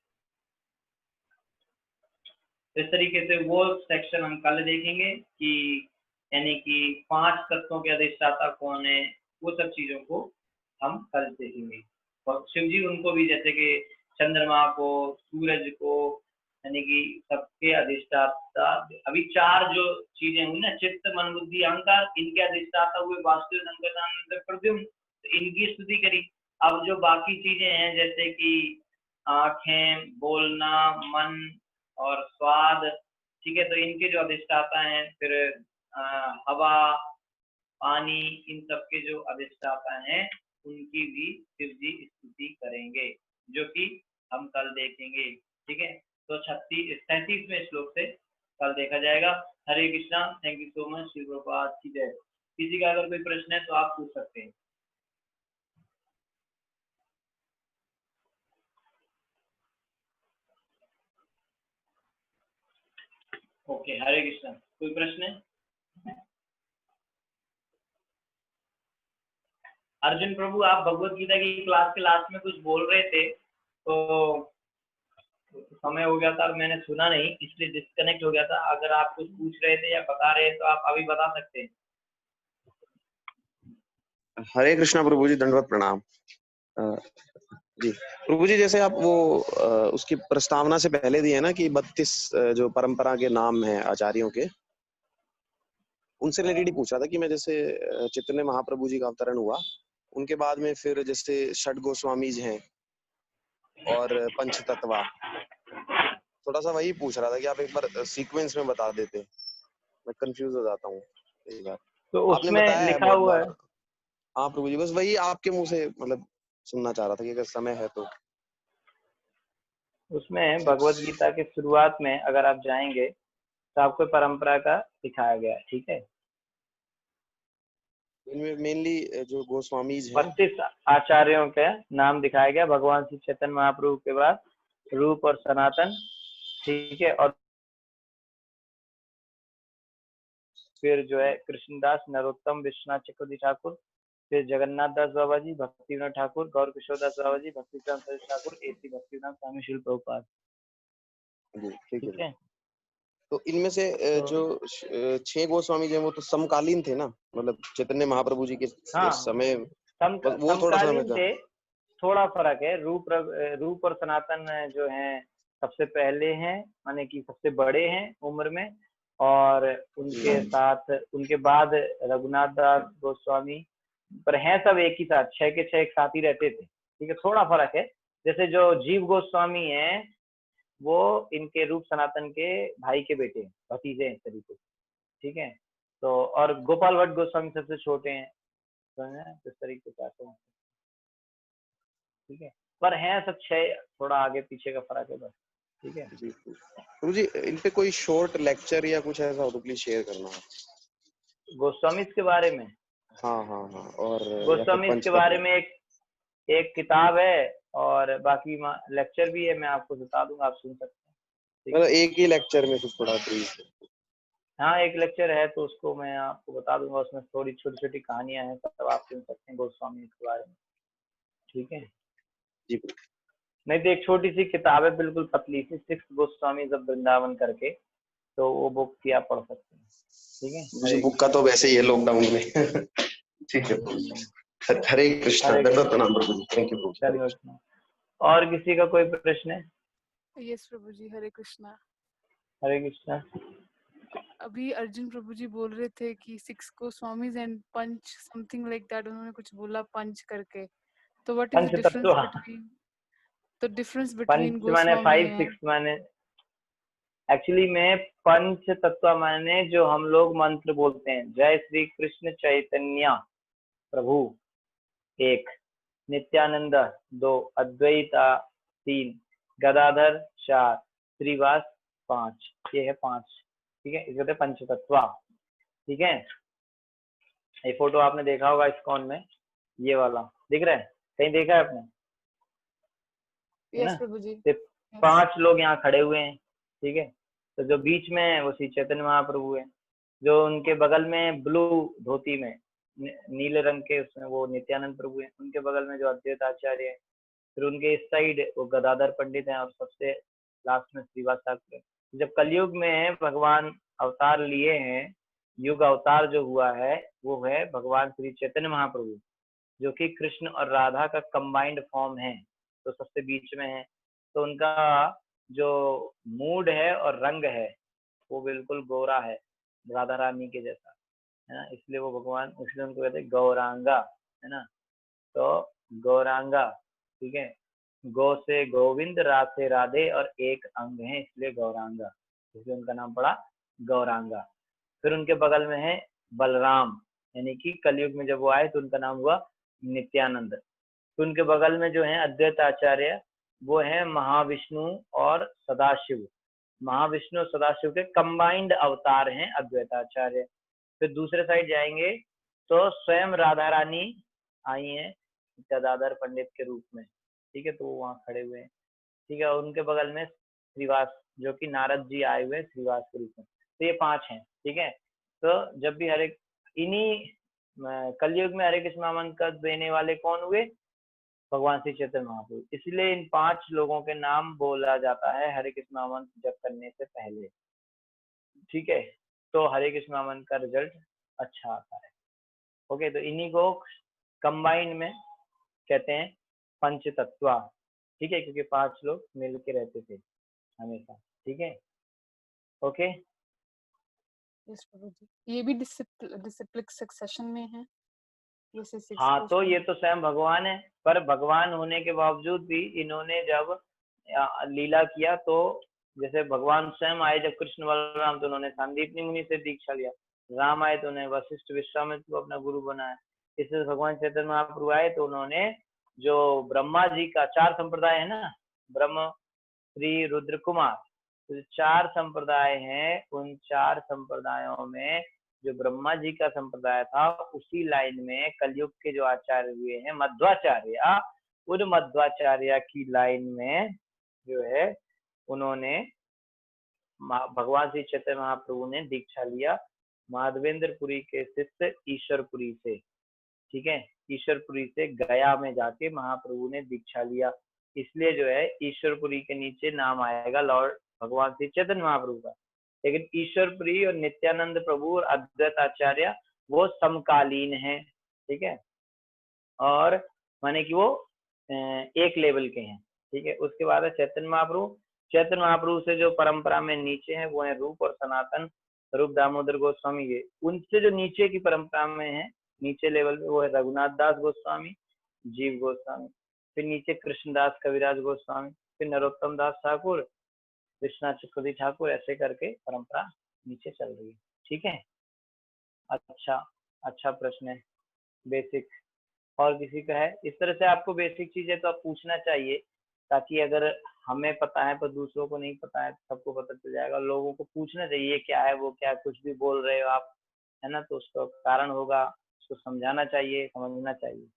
इस तरीके से वो सेक्शन हम कल देखेंगे कि यानी कि 5 तत्वों के अधिष्ठाता कौन है, वो सब चीजों को हम कल देखेंगे। और शिव जी उनको भी, जैसे कि चंद्रमा को, सूरज को, यानी कि सबके अधिष्ठाता, अभी 4 जो चीजें हुई ना, चित्त, मन, बुद्धि, अहंकार, इनके अधिष्ठाता हुए वासुदेव, संकर्षण, प्रद्युम्न, तो इनकी स्तुति करी। अब जो बाकी चीजें हैं, जैसे कि आंखें, बोलना, मन और स्वाद, ठीक है, तो इनके जो अधिष्ठाता हैं, फिर हवा, पानी, इन सब के जो अधिष्ठाता हैं, उनकी भी शिव जी स्तुति करेंगे, जो कि हम कल देखेंगे। ठीक है, तो 33वें श्लोक से कल देखा जाएगा। Hare Krishna, thank you so much, Shri Prabhupada की जय। किसी का अगर कोई प्रश्न है तो आप पूछ सकते हैं। ओके, हरे कृष्णा, कोई प्रश्न है? अर्जुन प्रभु, आप भगवत गीता की क्लास के लास्ट में कुछ बोल रहे थे, तो समय हो गया था और मैंने सुना नहीं, इसलिए डिस्कनेक्ट हो गया था। अगर आप कुछ पूछ रहे थे या बता रहे तो आप अभी बता सकते हैं। हरे कृष्णा प्रभु जी, दंडवत प्रणाम। जी प्रभु जी, जैसे आप वो उसकी प्रस्तावना से पहले दिए ना कि 32 जो परंपरा के नाम हैं आचार्यों के, उनसे रिलेटेड ही पूछ रहा था कि मैं जैसे चैतन्य महाप्रभु जी का अवतरण हुआ, उनके बाद में फिर जैसे षड गोस्वामी जी हैं और पंचतत्वा, थोड़ा सा वही पूछ रहा था कि आप एक बार सीक्वेंस में बता देते, मैं कंफ्यूज हो जाता हूँ कई बार। तो आपने उसमें बताया है लिखा बहुत हुआ बार। है। हाँ प्रभु जी, बस वही आपके मुंह से मतलब सुनना चाह रहा था कि अगर समय है तो। उसमें भगवत गीता के शुरुआत में अगर आप जाएंगे तो आपको परंपरा का दिखाया गया है। ठीक है, इनमें मेनली जो गोस्वामी हैं 32 आचार्यों के नाम दिखाया गया, भगवान श्री चैतन्य महाप्रभु के बाद रूप और सनातन। ठीक है, और फिर जो है कृष्णदास, नरोत्तम, विश्वनाथ चक्रवर्ती ठाकुर, फिर जगन्नाथ दास बाबा जी, भक्ति विनोद ठाकुर, गौर किशोर दास बाबा जी, भक्ति चंद्र ठाकुर, एसी भक्तिवेदांत स्वामी श्रील प्रभुपाद। जी, ठीक ठीक है। है, तो इनमें से तो जो 6 गोस्वामी जी हैं वो तो समकालीन थे ना, मतलब चैतन्य महाप्रभु जी के हाँ, समय, बस वो थोड़ा सा समकालीन थे। थोड़ा फर्क है, रूप और सनातन जो हैं सबसे पहले हैं, माने कि सबसे बड़े हैं उम्र में, और उनके साथ उनके बाद रघुनाथ दास गोस्वामी, पर हैं सब एक ही साथ, 6 के 6 एक साथ ही रहते थे। ठीक है, थोड़ा फर्क है। जैसे जो जीव गोस्वामी हैं वो इनके रूप सनातन के भाई के बेटे हैं, भतीजे हैं इस तरीके से। ठीक है, तो और गोपाल भट्ट गोस्वामी सबसे छोटे हैं, तो इस तरीके से आते हैं। ठीक है, पर हैं सब 6, थोड़ा आगे पीछे का फर्क है बस। ठीक है जी प्रभु जी, इन पे कोई शॉर्ट लेक्चर या कुछ ऐसा हो तो प्लीज शेयर करना। गोस्वामी के बारे में, हाँ हाँ हाँ, और या फिर गोस्वामी के बारे पंचतत्व। में एक किताब है और बाकी लेक्चर भी है, मैं आपको बता दूंगा, आप सुन सकते हैं। ठीक मतलब है, एक ही लेक्चर में कुछ थोड़ा ब्रीफ। हाँ एक लेक्चर है तो उसको मैं आपको बता दूंगा, उसमें थोड़ी छोटी छोटी कहानियां हैं, सब आप सुन सकते हैं गोस्वामी के बारे में। ठीक है, जी नहीं तो एक छोटी सी किताब है बिल्कुल पतली सी, 6 गोस्वामी जब वृंदावन करके, तो वो बुक की आप पढ़ सकते हैं। ठीक है, मुझे हरे बुक का कृष्णा। तो वैसे ही है लॉकडाउन में। ठीक है प्रभु जी। हरे कृष्णा, हरे दंडवत कृष्णा, प्रणाम प्रभु जी, थैंक यू प्रभु जी, हरे कृष्णा। धन्यवाद। और किसी का कोई प्रश्न है? यस प्रभु जी, हरे कृष्णा। हरे कृष्णा। अभी अर्जुन प्रभु जी बोल रहे थे कि 6 को swamis and panch something like that, उन्होंने कुछ बोला पंच करके, तो what is the panch difference tattva, between, the difference between panch माने गोस्वामी 5 6 एंड माने, एक्चुअली में पंच तत्व माने जो हम लोग मंत्र बोलते हैं, जय श्री कृष्ण चैतन्य प्रभु 1, नित्यानंद 2, अद्वैता 3, गदाधर 4, श्रीवास 5, ये है 5। ठीक है, इसे कहते हैं पंच तत्व। ठीक है, ये फोटो आपने देखा होगा इस्कॉन में, ये वाला दिख रहा है, कहीं देखा है आपने? है ना, यस प्रभु जी, सिर्फ 5 लोग यहाँ खड़े हुए हैं। ठीक है, तो जो बीच में है वो श्री चैतन्य महाप्रभु है, जो उनके बगल में ब्लू धोती में नीले रंग के उसमें वो नित्यानंद प्रभु है, उनके बगल में जो अद्वैत आचार्य है, फिर उनके इस साइड वो गदाधर पंडित हैं, और सबसे लास्ट में श्रीवास ठाकुर है। जब कलयुग में भगवान अवतार लिए हैं, युग अवतार जो हुआ है वो है भगवान श्री चैतन्य महाप्रभु, जो कि कृष्ण और राधा का कंबाइंड फॉर्म है, तो सबसे बीच में है। तो उनका जो मूड है और रंग है वो बिल्कुल गोरा है, राधा रानी के जैसा, है ना, इसलिए वो भगवान, इसलिए उनको कहते हैं गौरांगा, है ना। तो गौरांगा, ठीक है, गौ से गोविंद, राध से राधे और एक अंग है, इसलिए गौरांगा, इसलिए उनका नाम पड़ा गौरांगा। फिर उनके बगल में है बलराम, यानी कि कलयुग में जब वो आए तो उनका नाम हुआ नित्यानंद। तो उनके बगल में जो है अद्वैत आचार्य, वो है महाविष्णु और सदाशिव, महाविष्णु और सदाशिव के कंबाइंड अवतार हैं अद्वैताचार्य। फिर दूसरे साइड जाएंगे तो स्वयं राधा रानी आई हैं गदाधर पंडित के रूप में। ठीक है, तो वो वहाँ खड़े हुए हैं। ठीक है, उनके बगल में श्रीवास, जो कि नारद जी आए हुए श्रीवास के रूप में। तो ये 5 हैं। ठीक है, तो जब भी हरे, इन्हीं कलयुग में हरे कृष्ण मंत्र का देने वाले कौन हुए? भगवान श्री चैतन्य महाप्रभु। इसलिए इन 5 लोगों के नाम बोला जाता है हरे कृष्ण मंत्र जप करने से पहले। ठीक है, तो हरे कृष्ण मंत्र का रिजल्ट अच्छा आता है। ओके, तो इन्हीं को कंबाइंड में कहते हैं पंच तत्व। ठीक है, क्योंकि 5 लोग मिल के रहते थे हमेशा। ठीक है, ओके। यस प्रभु जी, ये भी डिसिप्लिक सक्सेशन में है जैसे 6 हाँ, तो गोस्वामी। ये तो स्वयं भगवान है, पर भगवान होने के बावजूद भी इन्होंने जब लीला किया, तो जैसे भगवान स्वयं आए जब कृष्ण बलराम, तो उन्होंने सांदीपनी मुनि से दीक्षा लिया। राम आए तो उन्हें वशिष्ठ विश्वामित्र को अपना गुरु बनाया। इससे भगवान चैतन्य महाप्रभु आए तो उन्होंने जो ब्रह्मा जी का 4 संप्रदाय है ना, ब्रह्म, श्री, रुद्र, कुमार, तो 4 संप्रदाय हैं, उन 4 संप्रदायों में जो ब्रह्मा जी का संप्रदाय था, उसी लाइन में कलयुग के जो आचार्य हुए हैं मध्वाचार्य, उन मध्वाचार्य की लाइन में जो है उन्होंने भगवान श्री चैतन्य महाप्रभु ने दीक्षा लिया माधवेंद्रपुरी के स्थित ईश्वरपुरी से। ठीक है, ईश्वरपुरी से गया में जाके महाप्रभु ने दीक्षा लिया, इसलिए जो है ईश्वरपुरी के नीचे नाम आएगा लॉर्ड भगवान श्री चैतन्य महाप्रभु का। लेकिन ईश्वरपुरी और नित्यानंद प्रभु और अद्वैत आचार्य वो समकालीन हैं। ठीक है, और माने कि वो एक लेवल के हैं। ठीक है, उसके बाद है चैतन्य महाप्रभु। चैतन्य महाप्रभु से जो परंपरा में नीचे हैं वो है रूप और सनातन, रूप दामोदर गोस्वामी, ये उनसे जो नीचे की परंपरा में है नीचे लेवल पे वो है रघुनाथ दास गोस्वामी, जीव गोस्वामी, फिर नीचे कृष्णदास कविराज गोस्वामी, फिर नरोत्तम दास ठाकुर, कृष्णा चक्रवर्ती ठाकुर, ऐसे करके परंपरा नीचे चल रही है। ठीक है, अच्छा प्रश्न है, बेसिक। और किसी का है इस तरह से? आपको बेसिक चीजें तो आप पूछना चाहिए, ताकि अगर हमें पता है पर दूसरों को नहीं पता है, सबको पता चल जाएगा। लोगों को पूछना चाहिए क्या है वो, क्या कुछ भी बोल रहे हो आप, है ना, तो उसका कारण होगा, उसको समझाना चाहिए, समझना चाहिए।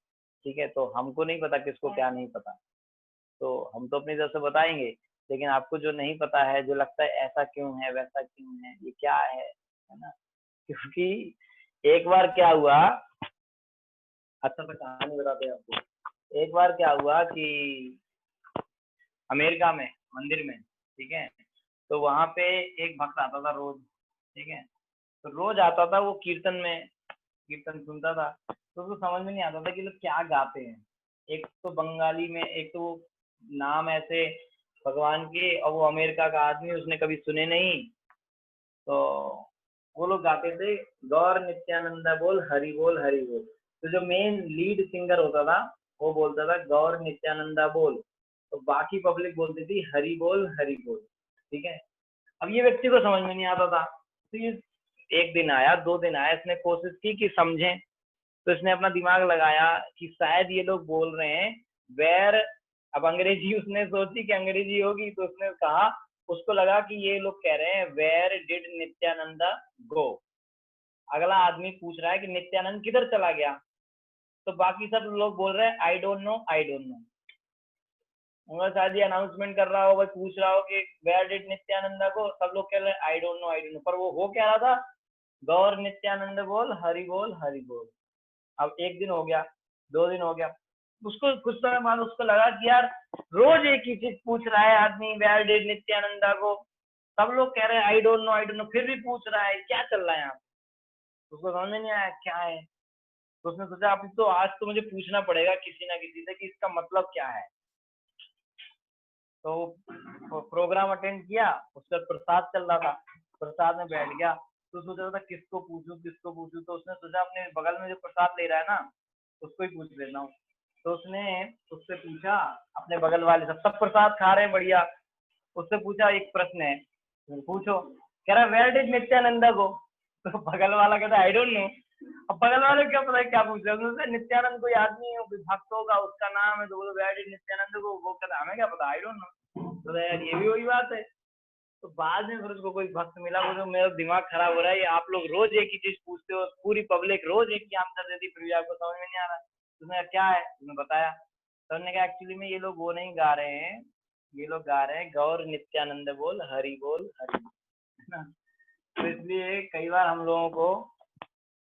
ठीक है, तो हमको नहीं पता किसको क्या नहीं पता, तो हम तो अपनी तरफ से बताएंगे, लेकिन आपको जो नहीं पता है, जो लगता है ऐसा क्यों है, वैसा क्यों है, ये क्या है ना, क्योंकि एक बार क्या हुआ, अच्छा मैं कहानी बताते हैं आपको। एक बार क्या हुआ कि अमेरिका में मंदिर में, ठीक है, तो वहां पे एक भक्त आता था रोज, ठीक है, तो रोज आता था वो कीर्तन में, कीर्तन सुनता था, तो उसको समझ में नहीं आता था कि लोग क्या गाते हैं। एक तो बंगाली में, एक तो नाम ऐसे भगवान के, और वो अमेरिका का आदमी, उसने कभी सुने नहीं, तो वो लोग गाते थे गौर नित्यानंदा बोल हरि बोल हरि बोल। तो जो मेन लीड सिंगर होता था वो बोलता था गौर नित्यानंदा बोल, तो बाकी पब्लिक बोलती थी हरि बोल हरि बोल। ठीक है, अब ये व्यक्ति को समझ में नहीं आता था, तो ये एक दिन आया, 2 दिन आया, इसने कोशिश की कि समझे, तो इसने अपना दिमाग लगाया कि शायद ये लोग बोल रहे हैं वेर, अब अंग्रेजी उसने सोची कि अंग्रेजी होगी, तो उसने कहा, उसको लगा कि ये लोग कह रहे हैं वेर डिड नित्यानंदा गो। अगला आदमी पूछ रहा है कि नित्यानंद किधर चला गया, तो बाकी सब लोग बोल रहे हैं I don't know I don't know. उन्होंने शायद ये अनाउंसमेंट कर रहा हो, भाई पूछ रहा हो कि वेयर डिड नित्यानंदा गो, सब लोग कह रहे हैं I don't know I don't know, पर वो हो क्या रहा था, गौर नित्यानंद बोल हरि बोल हरि बोल। अब 1 दिन हो गया, 2 दिन हो गया, उसको कुछ समय बाद उसको लगा कि यार रोज एक ही चीज पूछ रहा है आदमी, वेयर डिड नित्यानंदा को, सब लोग कह रहे हैं आई डोंट नो, फिर भी पूछ रहा है, क्या चल रहा है यहाँ। उसको समझ में नहीं आया क्या है, तो उसने सोचा अब तो आज तो मुझे पूछना पड़ेगा किसी ना किसी से कि इसका मतलब क्या है। तो प्रोग्राम अटेंड किया, उसका प्रसाद चल रहा था, प्रसाद में बैठ गया, तो सोच रहा था किसको पूछूं, तो उसने सोचा अपने बगल में जो प्रसाद ले रहा है ना, उसको ही पूछ लेता हूँ। तो उसने उससे पूछा, अपने बगल वाले सब प्रसाद खा रहे हैं बढ़िया, उससे पूछा एक प्रश्न है, पूछो, कह रहा वेयर डिड नित्यानंदा गो, तो बगल वाला कहता आई डोंट नो। अब बगल वाले क्या पता है क्या पूछ रहे हैं, उसने नित्यानंद कोई आदमी है, कोई भक्त होगा, उसका नाम है, तो बोलो वेयर डिड नित्यानंद गो, वो कहता हमें क्या पता आई डोंट नो। तो यार ये भी वही बात है। तो बाद में फिर उसको कोई भक्त मिला, वो जो मेरा दिमाग खराब हो रहा है, ये आप लोग रोज एक ही चीज पूछते हो, पूरी पब्लिक रोज एक ही आंसर देती, फिर भी आपको समझ में नहीं आ रहा। उसने क्या है, उसने बताया, तो उन्होंने कहा एक्चुअली में ये लोग वो नहीं गा रहे हैं, ये लोग गा रहे हैं गौर नित्यानंद बोल हरि बोल हरि, है ना। तो इसलिए कई बार हम लोगों को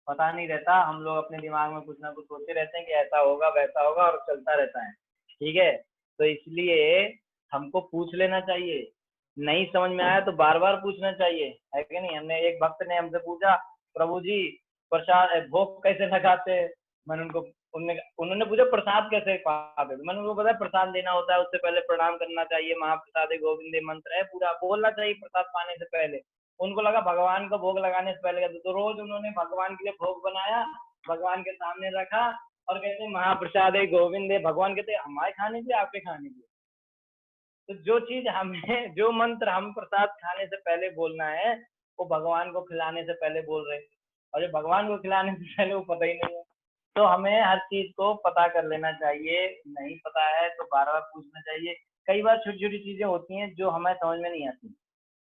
पता नहीं रहता, हम लोग अपने दिमाग में कुछ ना कुछ सोचते रहते हैं कि ऐसा होगा वैसा होगा, और चलता रहता है। ठीक है, तो इसलिए हमको पूछ लेना चाहिए, नहीं समझ में आया तो बार बार पूछना चाहिए, है कि नहीं। हमने एक भक्त ने हमसे पूछा, प्रभु जी प्रसाद भोग कैसे लगाते हैं, मैंने उन्होंने पूछा प्रसाद कैसे पाते, मैंने उनको बताया प्रसाद लेना होता है, उससे पहले प्रणाम करना चाहिए, महाप्रसाद गोविंदे मंत्र है पूरा बोलना चाहिए प्रसाद पाने से पहले। उनको लगा भगवान को भोग लगाने से पहले, तो रोज उन्होंने भगवान के लिए भोग बनाया, भगवान के सामने रखा, और कहते महाप्रसाद गोविंद, भगवान कहते हमारे खाने के आपके खाने के। तो जो चीज हमें, जो मंत्र हम प्रसाद खाने से पहले बोलना है, वो भगवान को खिलाने से पहले बोल रहे, और जो भगवान को खिलाने से पहले वो पता ही नहीं है। तो हमें हर चीज को पता कर लेना चाहिए, नहीं पता है तो बार बार पूछना चाहिए। कई बार छोटी छोटी चीजें होती हैं जो हमें समझ में नहीं आती,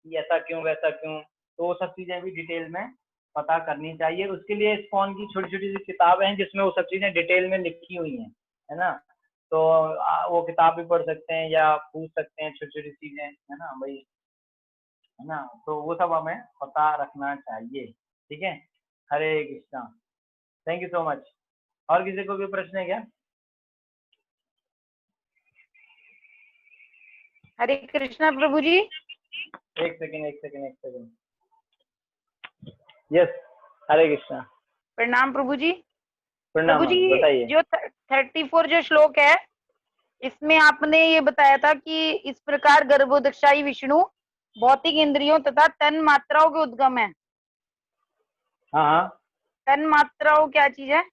कि ऐसा क्यों वैसा क्यों, तो वो सब चीजें भी डिटेल में पता करनी चाहिए। उसके लिए स्कॉन की छोटी छोटी सी किताबें हैं जिसमें वो सब चीजें डिटेल में लिखी हुई हैं, है ना। तो वो किताब भी पढ़ सकते हैं या पूछ सकते हैं, छोटी छोटी चीजें, है ना भाई, है ना। तो वो सब हमें पता रखना चाहिए। ठीक है, Hare Krishna, thank you so much. और किसी को भी प्रश्न है क्या? हरे कृष्णा प्रभु जी। एक सेकंड। यस, हरे कृष्णा। प्रणाम प्रभु जी। प्रणाम, प्रभु जी, बताइए। जो 34 जो श्लोक है, इसमें आपने ये बताया था कि इस प्रकार गर्भोदक्षाई विष्णु भौतिक इंद्रियों तथा तन मात्राओं के उद्गम है। हाँ, तन मात्राओं क्या चीज है?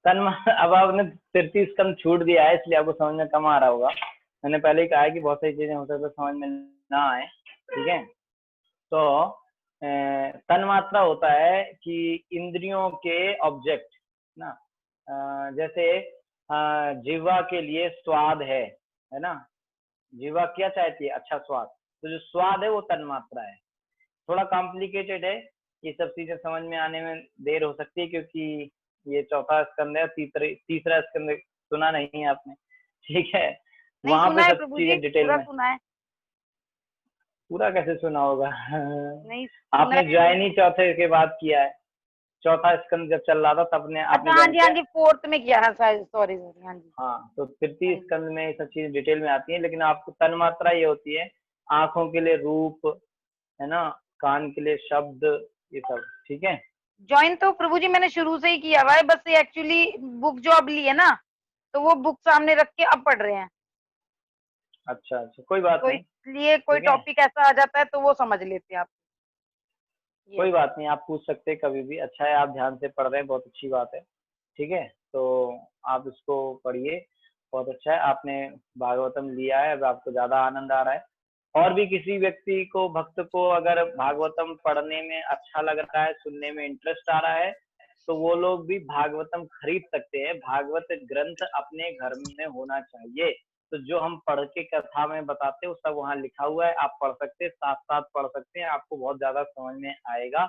अब आपने 33 स्कंद छूट दिया है, इसलिए आपको समझ में कम आ रहा होगा। मैंने पहले ही कहा है कि बहुत सारी चीजें हो सकता है समझ में ना आए, ठीक है। तो तन मात्रा होता है कि इंद्रियों के ऑब्जेक्ट ना, जैसे जीवा के लिए स्वाद है ना, जीवा क्या चाहती है? अच्छा स्वाद। तो जो स्वाद है वो तन मात्रा है। थोड़ा कॉम्प्लिकेटेड है, ये सब चीजें समझ में आने में देर हो सकती है, क्योंकि ये चौथा स्कंद है, तीसरा स्कंद सुना नहीं है आपने, ठीक है। नहीं वहां सुना पे है सब प्रभु जी, चीजें डिटेल पूरा में। सुना है। पूरा कैसे सुना होगा? नहीं सुना आपने है। ज्वाइन ही चौथे के बाद किया है। चौथा स्कंद जब चल रहा था तब आपने अच्छा हाँ ज्वाइन जी, हाँ किया। जी, फोर्थ में किया है शायद, सॉरी सॉरी, हाँ जी। हाँ, तो तृतीय हाँ जी। स्कंद में ये सब चीजें डिटेल में आती है, लेकिन आपको तन मात्रा ये होती है, आंखों के लिए रूप है ना, कान के लिए शब्द, ये सब, ठीक है। ज्वाइन तो प्रभु जी मैंने शुरू से ही किया हुआ है, बस एक्चुअली बुक जो अब ली है ना, तो वो बुक सामने रख के अब पढ़ रहे हैं, अच्छा अच्छा, कोई बात तो नहीं, इसलिए कोई ठीक है। टॉपिक ऐसा आ जाता है तो वो समझ लेते हैं आप। कोई बात नहीं, आप पूछ सकते हैं कभी भी। अच्छा है आप ध्यान से पढ़ रहे हैं, बहुत अच्छी बात है, ठीक है। तो आप इसको पढ़िए, बहुत अच्छा है। आपने भागवतम लिया है, अब आपको ज्यादा आनंद आ रहा है। और भी किसी व्यक्ति को, भक्त को अगर भागवतम पढ़ने में अच्छा लग रहा है, सुनने में इंटरेस्ट आ रहा है, तो वो लोग भी भागवतम खरीद सकते हैं। भागवत ग्रंथ अपने घर में होना चाहिए। तो जो हम पढ़ के कथा में बताते हैं वो सब वहाँ लिखा हुआ है, आप पढ़ सकते हैं, साथ साथ पढ़ सकते हैं, आपको बहुत ज्यादा समझ में आएगा।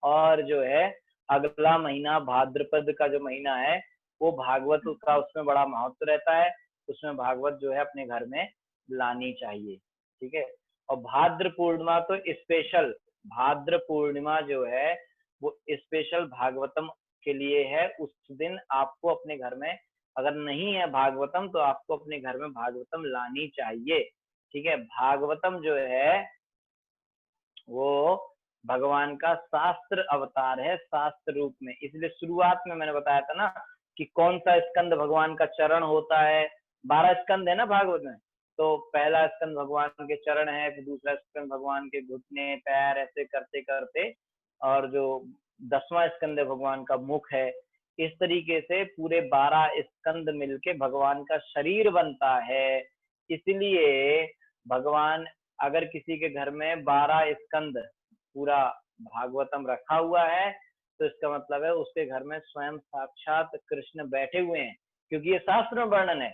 और जो है अगला महीना भाद्रपद का जो महीना है वो भागवत का, उसमें बड़ा महत्व रहता है। उसमें भागवत जो है अपने घर में लानी चाहिए, ठीक है। और भाद्र पूर्णिमा तो स्पेशल, भाद्र पूर्णिमा जो है वो स्पेशल भागवतम के लिए है। उस दिन आपको अपने घर में, अगर नहीं है भागवतम तो आपको अपने घर में भागवतम लानी चाहिए, ठीक है। भागवतम जो है वो भगवान का शास्त्र अवतार है, शास्त्र रूप में। इसलिए शुरुआत में मैंने बताया था ना कि कौन सा स्कंद भगवान का चरण होता है। 12 स्कंद है ना भागवत में, तो पहला स्कंद भगवान के चरण है, फिर दूसरा स्कंद भगवान के घुटने पैर, ऐसे करते करते, और जो 10वां स्कंद है भगवान का मुख है। इस तरीके से पूरे 12 स्कंद मिलके भगवान का शरीर बनता है। इसलिए भगवान, अगर किसी के घर में 12 स्कंद पूरा भागवतम रखा हुआ है, तो इसका मतलब है उसके घर में स्वयं साक्षात कृष्ण बैठे हुए हैं, क्योंकि ये शास्त्र में वर्णन है।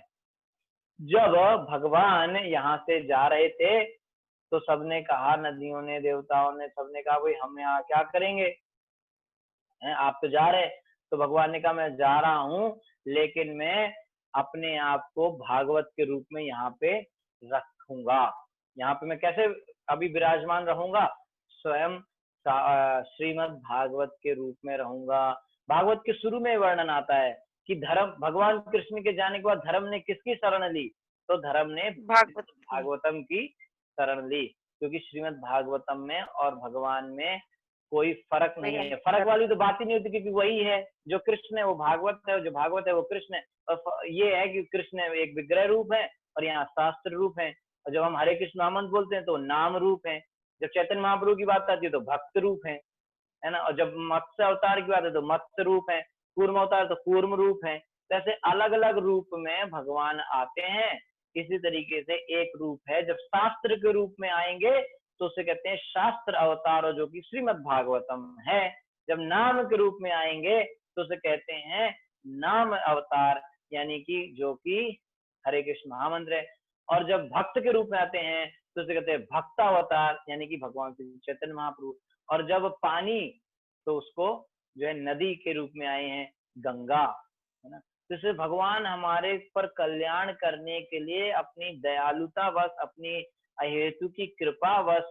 जब भगवान यहाँ से जा रहे थे तो सबने कहा, नदियों ने, देवताओं ने, सबने कहा भाई हम यहाँ क्या करेंगे, हैं आप तो जा रहे। तो भगवान ने कहा मैं जा रहा हूँ, लेकिन मैं अपने आप को भागवत के रूप में यहाँ पे रखूंगा। यहाँ पे मैं कैसे अभी विराजमान रहूंगा? स्वयं श्रीमद् भागवत के रूप में रहूंगा। भागवत के शुरू में वर्णन आता है कि धर्म, भगवान कृष्ण के जाने के बाद धर्म ने किसकी शरण ली? तो धर्म ने भागवतम की शरण ली, क्योंकि श्रीमद् भागवतम में और भगवान में कोई फर्क नहीं है। फर्क वाली तो बात ही नहीं होती, क्योंकि वही है जो कृष्ण है वो भागवत है, जो भागवत है वो कृष्ण है। और ये है कि कृष्ण एक विग्रह रूप है और यहाँ शास्त्र रूप है। और जब हम हरे कृष्ण नामंत बोलते हैं तो नाम रूप है। जब चैतन्य महाप्रभु की बात आती है तो भक्त रूप है ना। और जब मत्स्य अवतार की बात है तो मत्स्य रूप है, कूर्म अवतार तो कूर्म रूप है। तो ऐसे अलग अलग रूप में भगवान आते हैं। इसी तरीके से एक रूप है, जब शास्त्र के रूप में आएंगे तो उसे कहते हैं शास्त्र अवतार, जो कि श्रीमद् भागवतम है। जब नाम के रूप में आएंगे तो उसे कहते हैं नाम अवतार, यानी कि जो कि हरे कृष्ण महामंत्र है। और जब भक्त के रूप में आते हैं तो उसे कहते हैं भक्तावतार, यानी कि भगवान श्री चैतन्य महाप्रभु। और जब पानी, तो उसको जो है नदी के रूप में आए हैं, गंगा, है ना। तो इससे भगवान हमारे पर कल्याण करने के लिए अपनी दयालुता वश, अपनी अहेतु की कृपा वश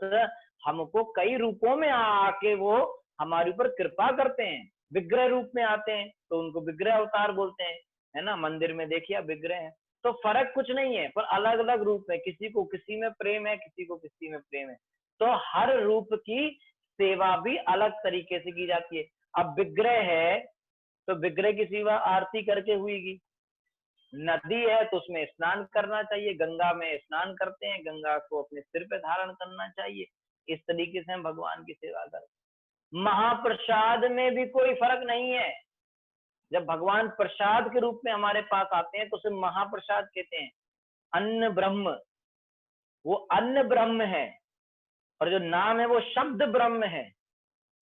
हमको कई रूपों में आके वो हमारे ऊपर कृपा करते हैं। विग्रह रूप में आते हैं तो उनको विग्रह अवतार बोलते हैं, है ना। मंदिर में देखिए विग्रह है, तो फर्क कुछ नहीं है, पर अलग अलग रूप है। किसी को किसी में प्रेम है, किसी को किसी में प्रेम है। तो हर रूप की सेवा भी अलग तरीके से की जाती है। अब विग्रह है तो विग्रह की सेवा आरती करके हुईगी। नदी है तो उसमें स्नान करना चाहिए, गंगा में स्नान करते हैं, गंगा को अपने सिर पे धारण करना चाहिए। इस तरीके से हम भगवान की सेवा करते हैं। महाप्रसाद में भी कोई फर्क नहीं है। जब भगवान प्रसाद के रूप में हमारे पास आते हैं तो उसे महाप्रसाद कहते हैं। अन्न ब्रह्म, वो अन्न ब्रह्म है, और जो नाम है वो शब्द ब्रह्म है,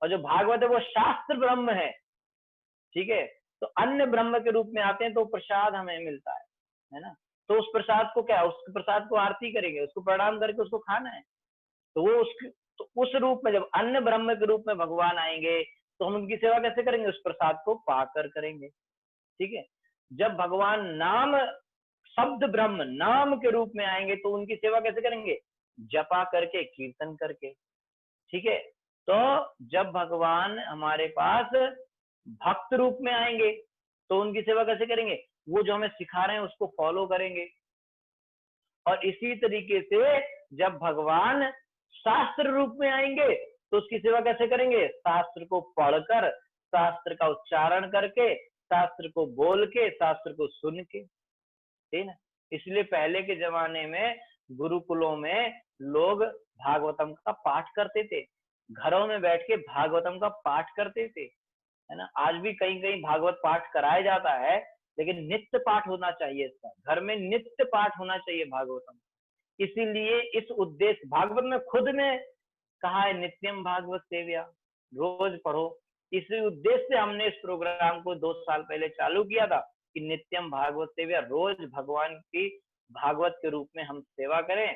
और जो भागवत है वो शास्त्र ब्रह्म है। ठीक है, तो अन्न ब्रह्म के रूप में आते हैं तो प्रसाद हमें मिलता है ना। तो उस प्रसाद को क्या, उस प्रसाद को आरती करेंगे, उसको प्रणाम करके उसको खाना है। तो वो तो उस रूप में जब अन्न ब्रह्म के रूप में भगवान आएंगे तो हम उनकी सेवा कैसे करेंगे, उस प्रसाद को पाकर करेंगे। ठीक है, जब भगवान नाम शब्द ब्रह्म नाम के रूप में आएंगे तो उनकी सेवा कैसे करेंगे, जपा करके, कीर्तन करके। ठीक है, तो जब भगवान हमारे पास भक्त रूप में आएंगे तो उनकी सेवा कैसे करेंगे, वो जो हमें सिखा रहे हैं उसको फॉलो करेंगे। और इसी तरीके से जब भगवान शास्त्र रूप में आएंगे तो उसकी सेवा कैसे करेंगे, शास्त्र को पढ़कर, शास्त्र का उच्चारण करके, शास्त्र को बोल के, शास्त्र को सुन के। ठीक है, इसलिए पहले के जमाने में गुरुकुलों में लोग भागवतम का पाठ करते थे, घरों में बैठ के भागवतम का पाठ करते थे, है ना। आज भी कहीं कहीं भागवत पाठ कराया जाता है, लेकिन नित्य पाठ होना चाहिए इसका, घर में नित्य पाठ होना चाहिए भागवतम। इसीलिए इस उद्देश्य, भागवत में खुद में कहा है नित्यम भागवत सेव्या, रोज पढ़ो। इसी उद्देश्य से हमने इस प्रोग्राम को 2 साल पहले चालू किया था कि नित्यम भागवत सेव्या, रोज भगवान की भागवत के रूप में हम सेवा करें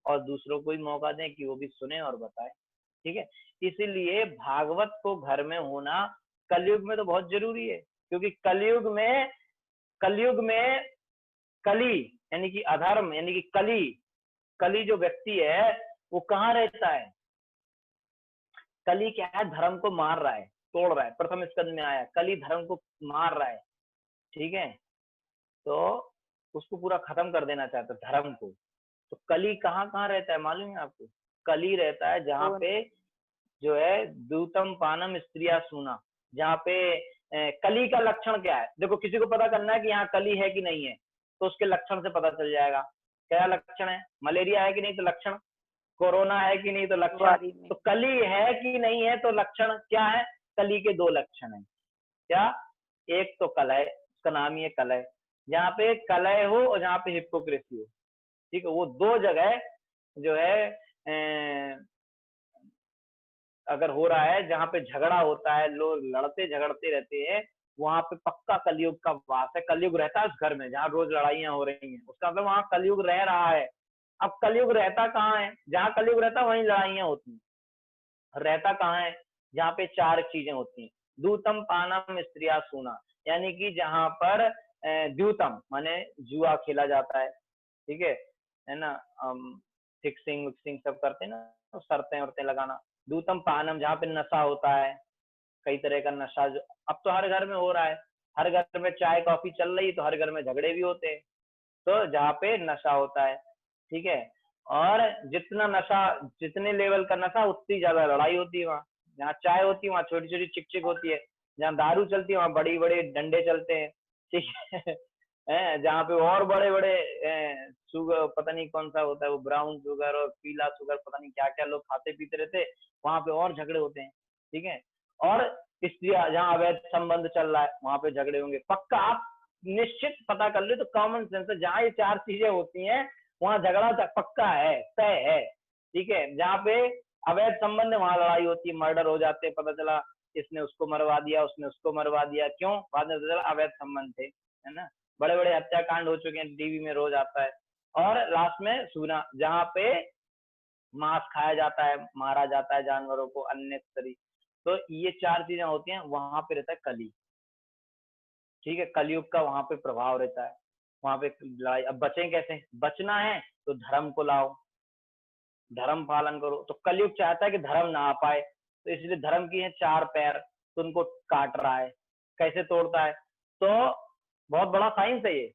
और दूसरों को भी मौका दें कि वो भी सुने और बताएं। ठीक है, इसीलिए भागवत को घर में होना कलयुग में तो बहुत जरूरी है, क्योंकि कलयुग में कली यानी कि अधर्म यानी कि कली जो व्यक्ति है वो कहाँ रहता है, कली क्या है, धर्म को मार रहा है, तोड़ रहा है। प्रथम स्कंद में आया कली धर्म को मार रहा है। ठीक है, तो उसको पूरा खत्म कर देना चाहता है धर्म को। तो कली कहाँ कहाँ रहता है मालूम है आपको, कली रहता है जहाँ पे जो है दूतम पानम स्त्रिया सूना, जहाँ पे कली का लक्षण क्या है। देखो, किसी को पता करना है कि यहाँ कली है कि नहीं है तो उसके लक्षण से पता चल जाएगा। क्या लक्षण है, मलेरिया है कि नहीं तो लक्षण, कोरोना है कि नहीं तो लक्षण, तो कली है कि नहीं है तो लक्षण क्या है। कली के 2 लक्षण है, क्या, एक तो कलय, उसका नाम ही है कलय, जहाँ पे कलय हो और जहाँ पे हिपोक्रेसी हो। ठीक है, वो 2 जगह जो है अगर हो रहा है, जहाँ पे झगड़ा होता है, लोग लड़ते झगड़ते रहते हैं, वहां पे पक्का कलयुग का वास है। कलयुग रहता है उस घर में जहाँ रोज लड़ाइयां हो रही हैं, उसका मतलब वहां कलयुग रह रहा है। अब कलयुग रहता कहाँ है, जहाँ कलयुग रहता है वहीं लड़ाइयां होती हैं। रहता कहाँ है, जहाँ पे 4 चीजें होती हैं, दूतम पानम स्त्रिया सूना, यानी कि जहाँ पर द्यूतम माने जुआ खेला जाता है। ठीक है ना, फिक्सिंग विक्सिंग सब करते हैं ना, तो शर्तें वर्तें लगाना। दूतम पानम, जहाँ पे नशा होता है, कई तरह का नशा जो अब तो हर घर में हो रहा है, हर घर में चाय कॉफी चल रही है तो हर घर में झगड़े भी होते हैं, तो जहाँ पे नशा होता है। ठीक है, और जितना नशा, जितने लेवल का नशा उतनी ज्यादा लड़ाई होती है। वहाँ जहाँ चाय होती है वहाँ छोटी छोटी चिक चिक होती है, जहाँ दारू चलती है वहाँ बड़ी बड़े डंडे चलते हैं। ठीक है, जहाँ पे और बड़े बड़े शुगर, पता नहीं कौन सा होता है वो, ब्राउन शुगर और पीला शुगर, पता नहीं क्या क्या लोग खाते पीते रहते, वहां पे और झगड़े होते हैं। ठीक है, और स्त्रियां, जहाँ अवैध संबंध चल रहा है वहां पे झगड़े होंगे पक्का। आप निश्चित पता कर ले तो कॉमन सेंस है, जहाँ ये 4 चीजें होती हैं वहां झगड़ा पक्का है, तय है। ठीक है, जहाँ पे अवैध संबंध है वहां लड़ाई होती है, मर्डर हो जाते हैं, पता चला इसने उसको मरवा दिया, उसने उसको मरवा दिया, क्यों, बाद में पता चला अवैध संबंध थे, है ना। बड़े बड़े हत्याकांड हो चुके हैं, टीवी में रोज आता है। और लास्ट में सूना, जहाँ पे मांस खाया जाता है, मारा जाता है जानवरों को अननेसेसरी। तो ये 4 चीजें होती हैं, वहां पे रहता है कली। ठीक है, कलयुग का वहां पे प्रभाव रहता है, वहां पे लड़ाई। अब बचें कैसे, बचना है तो धर्म को लाओ, धर्म पालन करो। तो कलयुग चाहता है कि धर्म ना आ पाए, तो इसलिए धर्म की है 4 पैर, तो उनको काट रहा है। कैसे तोड़ता है, तो बहुत बड़ा साइंस है ये।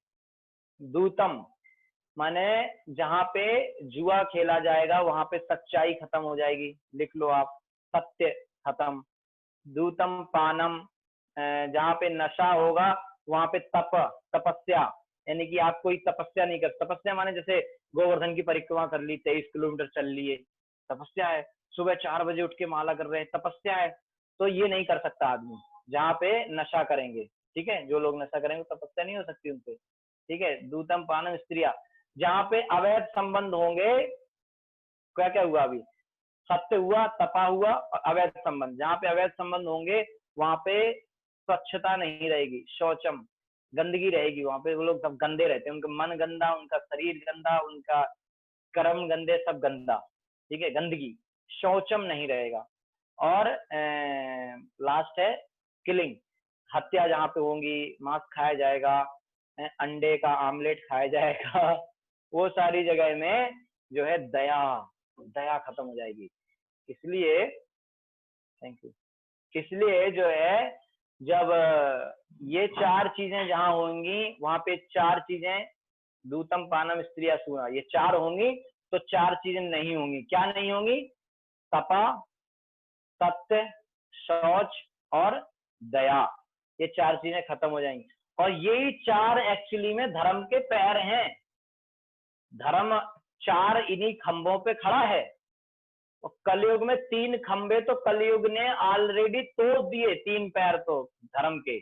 दूतम माने जहाँ पे जुआ खेला जाएगा वहां पे सच्चाई खत्म हो जाएगी, लिख लो आप, सत्य खत्म। दूतम पानम, जहाँ पे नशा होगा वहां पे तपस्या, यानी कि आप कोई तपस्या नहीं कर, तपस्या माने जैसे गोवर्धन की परिक्रमा कर ली, 23 किलोमीटर चल लिए, तपस्या है। सुबह 4 बजे उठ के माला कर रहे हैं, तपस्या है। तो ये नहीं कर सकता आदमी, जहाँ पे नशा करेंगे, ठीक है, जो लोग नशा करेंगे तपस्या नहीं हो सकती उनसे, ठीक है। दूतम पानम स्त्रिया, जहाँ पे अवैध संबंध होंगे, क्या क्या हुआ अभी, सत्य हुआ, तपा हुआ और अवैध संबंध, जहाँ पे अवैध संबंध होंगे वहां पे स्वच्छता नहीं रहेगी, शौचम, गंदगी रहेगी, वहां पे वो लोग सब गंदे रहते हैं, उनका मन गंदा, उनका शरीर गंदा, उनका कर्म गंदे, सब गंदा, ठीक है, गंदगी, शौचम नहीं रहेगा। और लास्ट है किलिंग, हत्या जहाँ पे होंगी, मांस खाया जाएगा, अंडे का आमलेट खाया जाएगा, वो सारी जगह में जो है दया, दया खत्म हो जाएगी। इसलिए थैंक यू, इसलिए जो है जब ये चार चीजें जहां होंगी वहां पे चार चीजें, दूतम पानम स्त्री असूरा, ये चार होंगी तो चार चीजें नहीं होंगी। क्या नहीं होंगी? तपा, सत्य, शौच और दया, ये चार चीजें खत्म हो जाएंगी। और यही चार एक्चुअली में धर्म के पैर हैं। धर्म चार इन्हीं खंभों पे खड़ा है। और कलयुग में तीन खंभे तो कलयुग ने ऑलरेडी तोड़ दिए, तीन पैर तो धर्म के।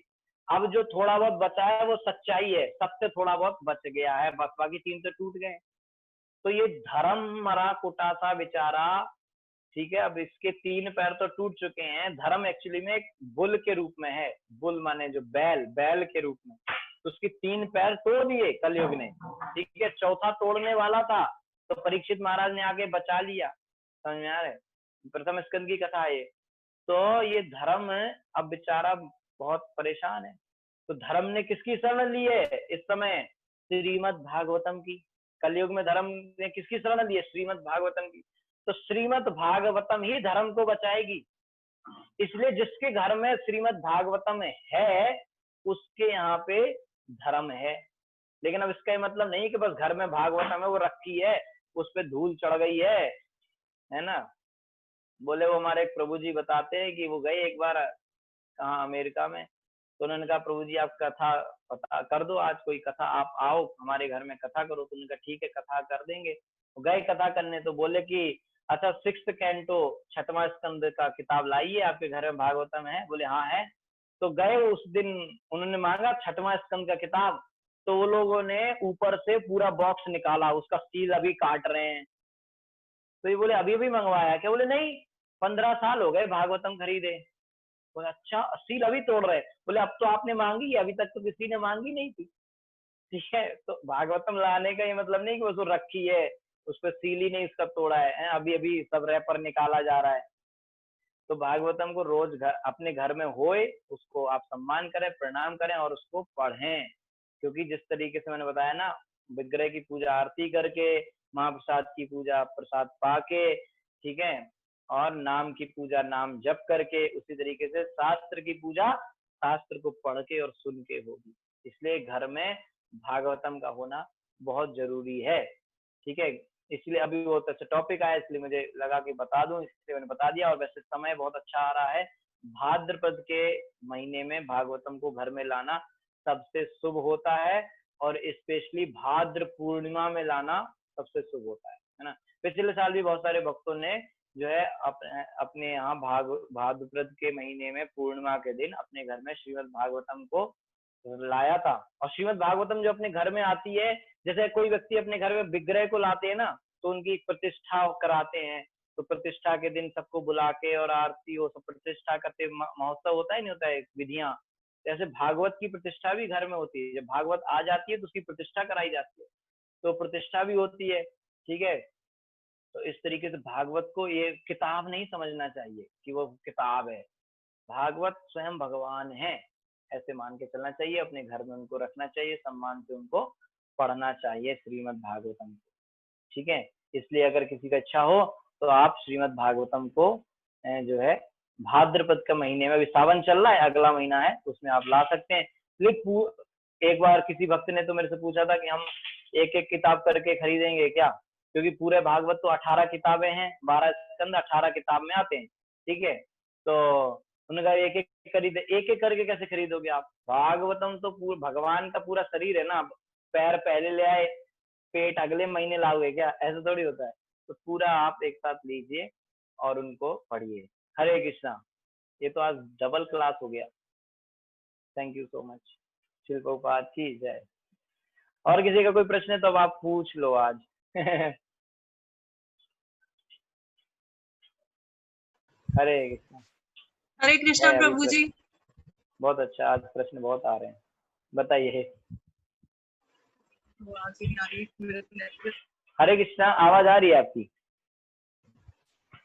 अब जो थोड़ा बहुत बचा है वो सच्चाई है, सत्य थोड़ा बहुत बच गया है, बस बाकी तीन तो टूट गए। तो ये धर्म मरा कुटा सा बेचारा, ठीक है, अब इसके तीन पैर तो टूट चुके हैं। धर्म एक्चुअली में एक बुल के रूप में है, बुल माने जो बैल, बैल के रूप में, तो उसके तीन पैर तोड़ दिए कलयुग ने, ठीक है। चौथा तोड़ने वाला था तो परीक्षित महाराज ने आगे बचा लिया, समझ में आ रहा है? प्रथम स्कंद की कथा है ये। तो ये धर्म अब बेचारा बहुत परेशान है। तो धर्म ने किसकी शरण ली है इस समय? श्रीमद् भागवतम की। कलयुग में धर्म ने किसकी शरण ली है? श्रीमद् भागवतम की। तो श्रीमद् भागवतम ही धर्म को बचाएगी। इसलिए जिसके घर में श्रीमद् भागवतम है उसके यहाँ पे धर्म है। लेकिन अब इसका मतलब नहीं कि बस घर में भागवतम है, वो रखी है, उस पर धूल चढ़ गई है ना। बोले वो हमारे एक प्रभु जी बताते हैं कि वो गए एक बार कहाँ अमेरिका में, तो उन्होंने कहा प्रभु जी आप कथा पता कर दो, आज कोई कथा, आप आओ हमारे घर में कथा करो। तो उन्होंने कहा ठीक है कथा कर देंगे। तो गए कथा करने, तो बोले कि अच्छा 6th कैंटो 6वां स्कंद का किताब लाइए, आपके घर में भागवतम है? बोले हाँ है। तो गए उस दिन, उन्होंने मांगा 6वां स्कंद का किताब, तो वो लोगों ने ऊपर से पूरा बॉक्स निकाला, उसका सील अभी काट रहे हैं। तो ये बोले अभी भी मंगवाया क्या? बोले नहीं, 15 साल हो गए भागवतम खरीदे। बोले अच्छा, सील अभी तोड़ रहे? बोले अब तो आपने मांगी है, अभी तक तो किसी ने मांगी नहीं थी, ठीक है। तो भागवतम लाने का ये मतलब नहीं कि वो रखी है, उस पर सील ही नहीं उसका तोड़ा है, अभी अभी सब रैपर निकाला जा रहा है। तो भागवतम को रोज अपने घर में होए, उसको आप सम्मान करें, प्रणाम करें और उसको पढ़ें। क्योंकि जिस तरीके से मैंने बताया ना, विग्रह की पूजा आरती करके, महाप्रसाद की पूजा प्रसाद पाके, ठीक है, और नाम की पूजा नाम जप करके, उसी तरीके से शास्त्र की पूजा शास्त्र को पढ़ के और सुन के होगी। इसलिए घर में भागवतम का होना बहुत जरूरी है, ठीक है। इसलिए अभी वो टॉपिक आया, इसलिए मुझे लगा कि बता दूं, इसलिए मैंने बता दिया। और वैसे समय बहुत अच्छा आ रहा है, भाद्रपद के महीने में भागवतम को घर में लाना सबसे शुभ होता है, और स्पेशली भाद्र पूर्णिमा में लाना सबसे शुभ होता है ना। पिछले साल भी बहुत सारे भक्तों ने जो है अपने यहाँ भाद्रपद के महीने में पूर्णिमा के दिन अपने घर में श्रीमद् भागवतम को लाया था। और श्रीमद् भागवतम जो अपने घर में आती है, जैसे कोई व्यक्ति अपने घर में विग्रह को लाते हैं ना, तो उनकी प्रतिष्ठा कराते हैं, तो प्रतिष्ठा के दिन सबको बुला के और आरती हो, सब प्रतिष्ठा करते, महोत्सव होता है नहीं होता है, विधियां। जैसे भागवत की प्रतिष्ठा भी घर में होती है, जब भागवत आ जाती है तो उसकी प्रतिष्ठा कराई जाती है, तो प्रतिष्ठा भी होती है, ठीक है। तो इस तरीके से भागवत को ये किताब नहीं समझना चाहिए कि वो किताब है, भागवत स्वयं भगवान है, ऐसे मान के चलना चाहिए। अपने घर में उनको रखना चाहिए, सम्मान से उनको पढ़ना चाहिए श्रीमद् भागवतम को, ठीक है। इसलिए अगर किसी का इच्छा हो तो आप श्रीमद् भागवतम को जो है भाद्रपद के महीने में, अभी सावन चल रहा है, अगला महीना है, उसमें आप ला सकते हैं। लेकिन एक बार किसी भक्त ने तो मेरे से पूछा था कि हम एक एक किताब करके खरीदेंगे क्या, क्योंकि पूरे भागवत तो 18 किताबें हैं, 12 स्कंद 18 किताब में आते हैं, ठीक है। तो उन्होंने कहा एक एक खरीदे, एक एक करके कैसे खरीदोगे आप? भागवतम तो पूरा भगवान का पूरा शरीर है ना, पैर पहले ले आए, पेट अगले महीने लाओगे क्या? ऐसा थोड़ी होता है। तो पूरा आप एक साथ लीजिए और उनको पढ़िए। हरे कृष्णा। ये तो आज डबल क्लास हो गया। Thank you so much. शिल प्रभुपाद की जय। और किसी का कोई प्रश्न है तो अब आप पूछ लो आज। हरे कृष्णा। हरे कृष्णा अभी प्रभु जी। बहुत अच्छा, आज प्रश्न बहुत आ रहे हैं, बताइए। आवाज ही नहीं आ रही मेरे को नेटवर्क हरे कृष्णा, आवाज आ रही है आपकी?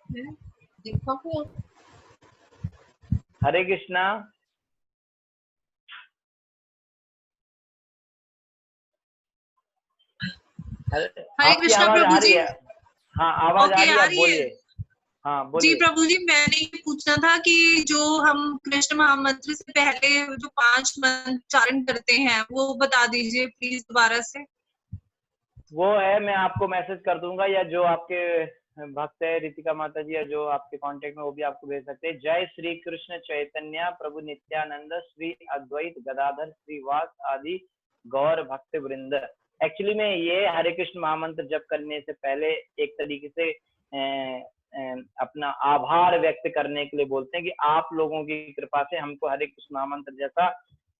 है। देखो को हरे कृष्णा। हरे आपकी कृष्णा आवाज प्रभु आ रही जी। है? हाँ आवाज आ ओके रही है, आ आप रही है। बोलिए। हाँ जी बोलिए। प्रभु जी, मैंने ये पूछना था कि जो हम कृष्ण महामंत्र से पहले जो 5 मंत्र उच्चारण करते हैं वो बता दीजिए प्लीज दोबारा से। वो है, मैं आपको मैसेज कर दूंगा, या जो आपके भक्त है रितिका माता जी या जो आपके कांटेक्ट में, वो भी आपको भेज सकते हैं। जय श्री कृष्ण चैतन्य प्रभु नित्यानंद श्री अद्वैत गदाधर श्रीवास आदि गौर भक्त वृंद। एक्चुअली में ये हरे कृष्ण महामंत्र जप करने से पहले एक तरीके से अपना आभार व्यक्त करने के लिए बोलते हैं कि आप लोगों की कृपा से हमको हरे कृष्ण महामंत्र जैसा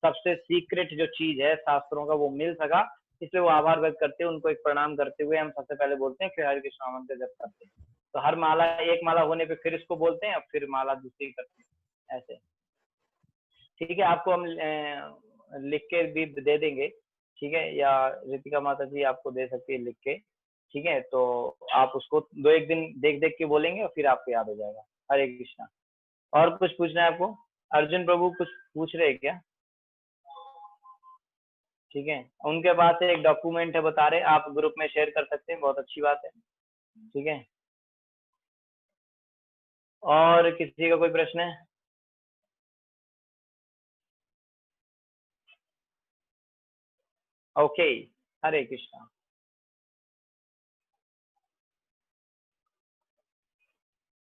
सबसे सीक्रेट जो चीज है शास्त्रों का वो मिल सका, इसलिए वो आभार व्यक्त करते हैं। उनको एक प्रणाम करते हुए हम सबसे पहले बोलते हैं, फिर हरे कृष्ण महामंत्र जप करते हैं। तो हर माला, एक माला होने पे फिर इसको बोलते हैं, फिर माला दूसरी करते हैं, ऐसे। ठीक है, आपको हम लिख के भी दे देंगे, ठीक है, या रितिका माता जी आपको दे सकती है लिख के, ठीक है। तो आप उसको 2-1 दिन देख देख के बोलेंगे और फिर आपको याद हो जाएगा। हरे कृष्णा। और कुछ पूछना है आपको? अर्जुन प्रभु कुछ पूछ रहे हैं क्या? ठीक है, उनके पास एक डॉक्यूमेंट है, बता रहे, आप ग्रुप में शेयर कर सकते हैं, बहुत अच्छी बात है। ठीक है, और किसी का कोई प्रश्न है? ओके, हरे कृष्णा।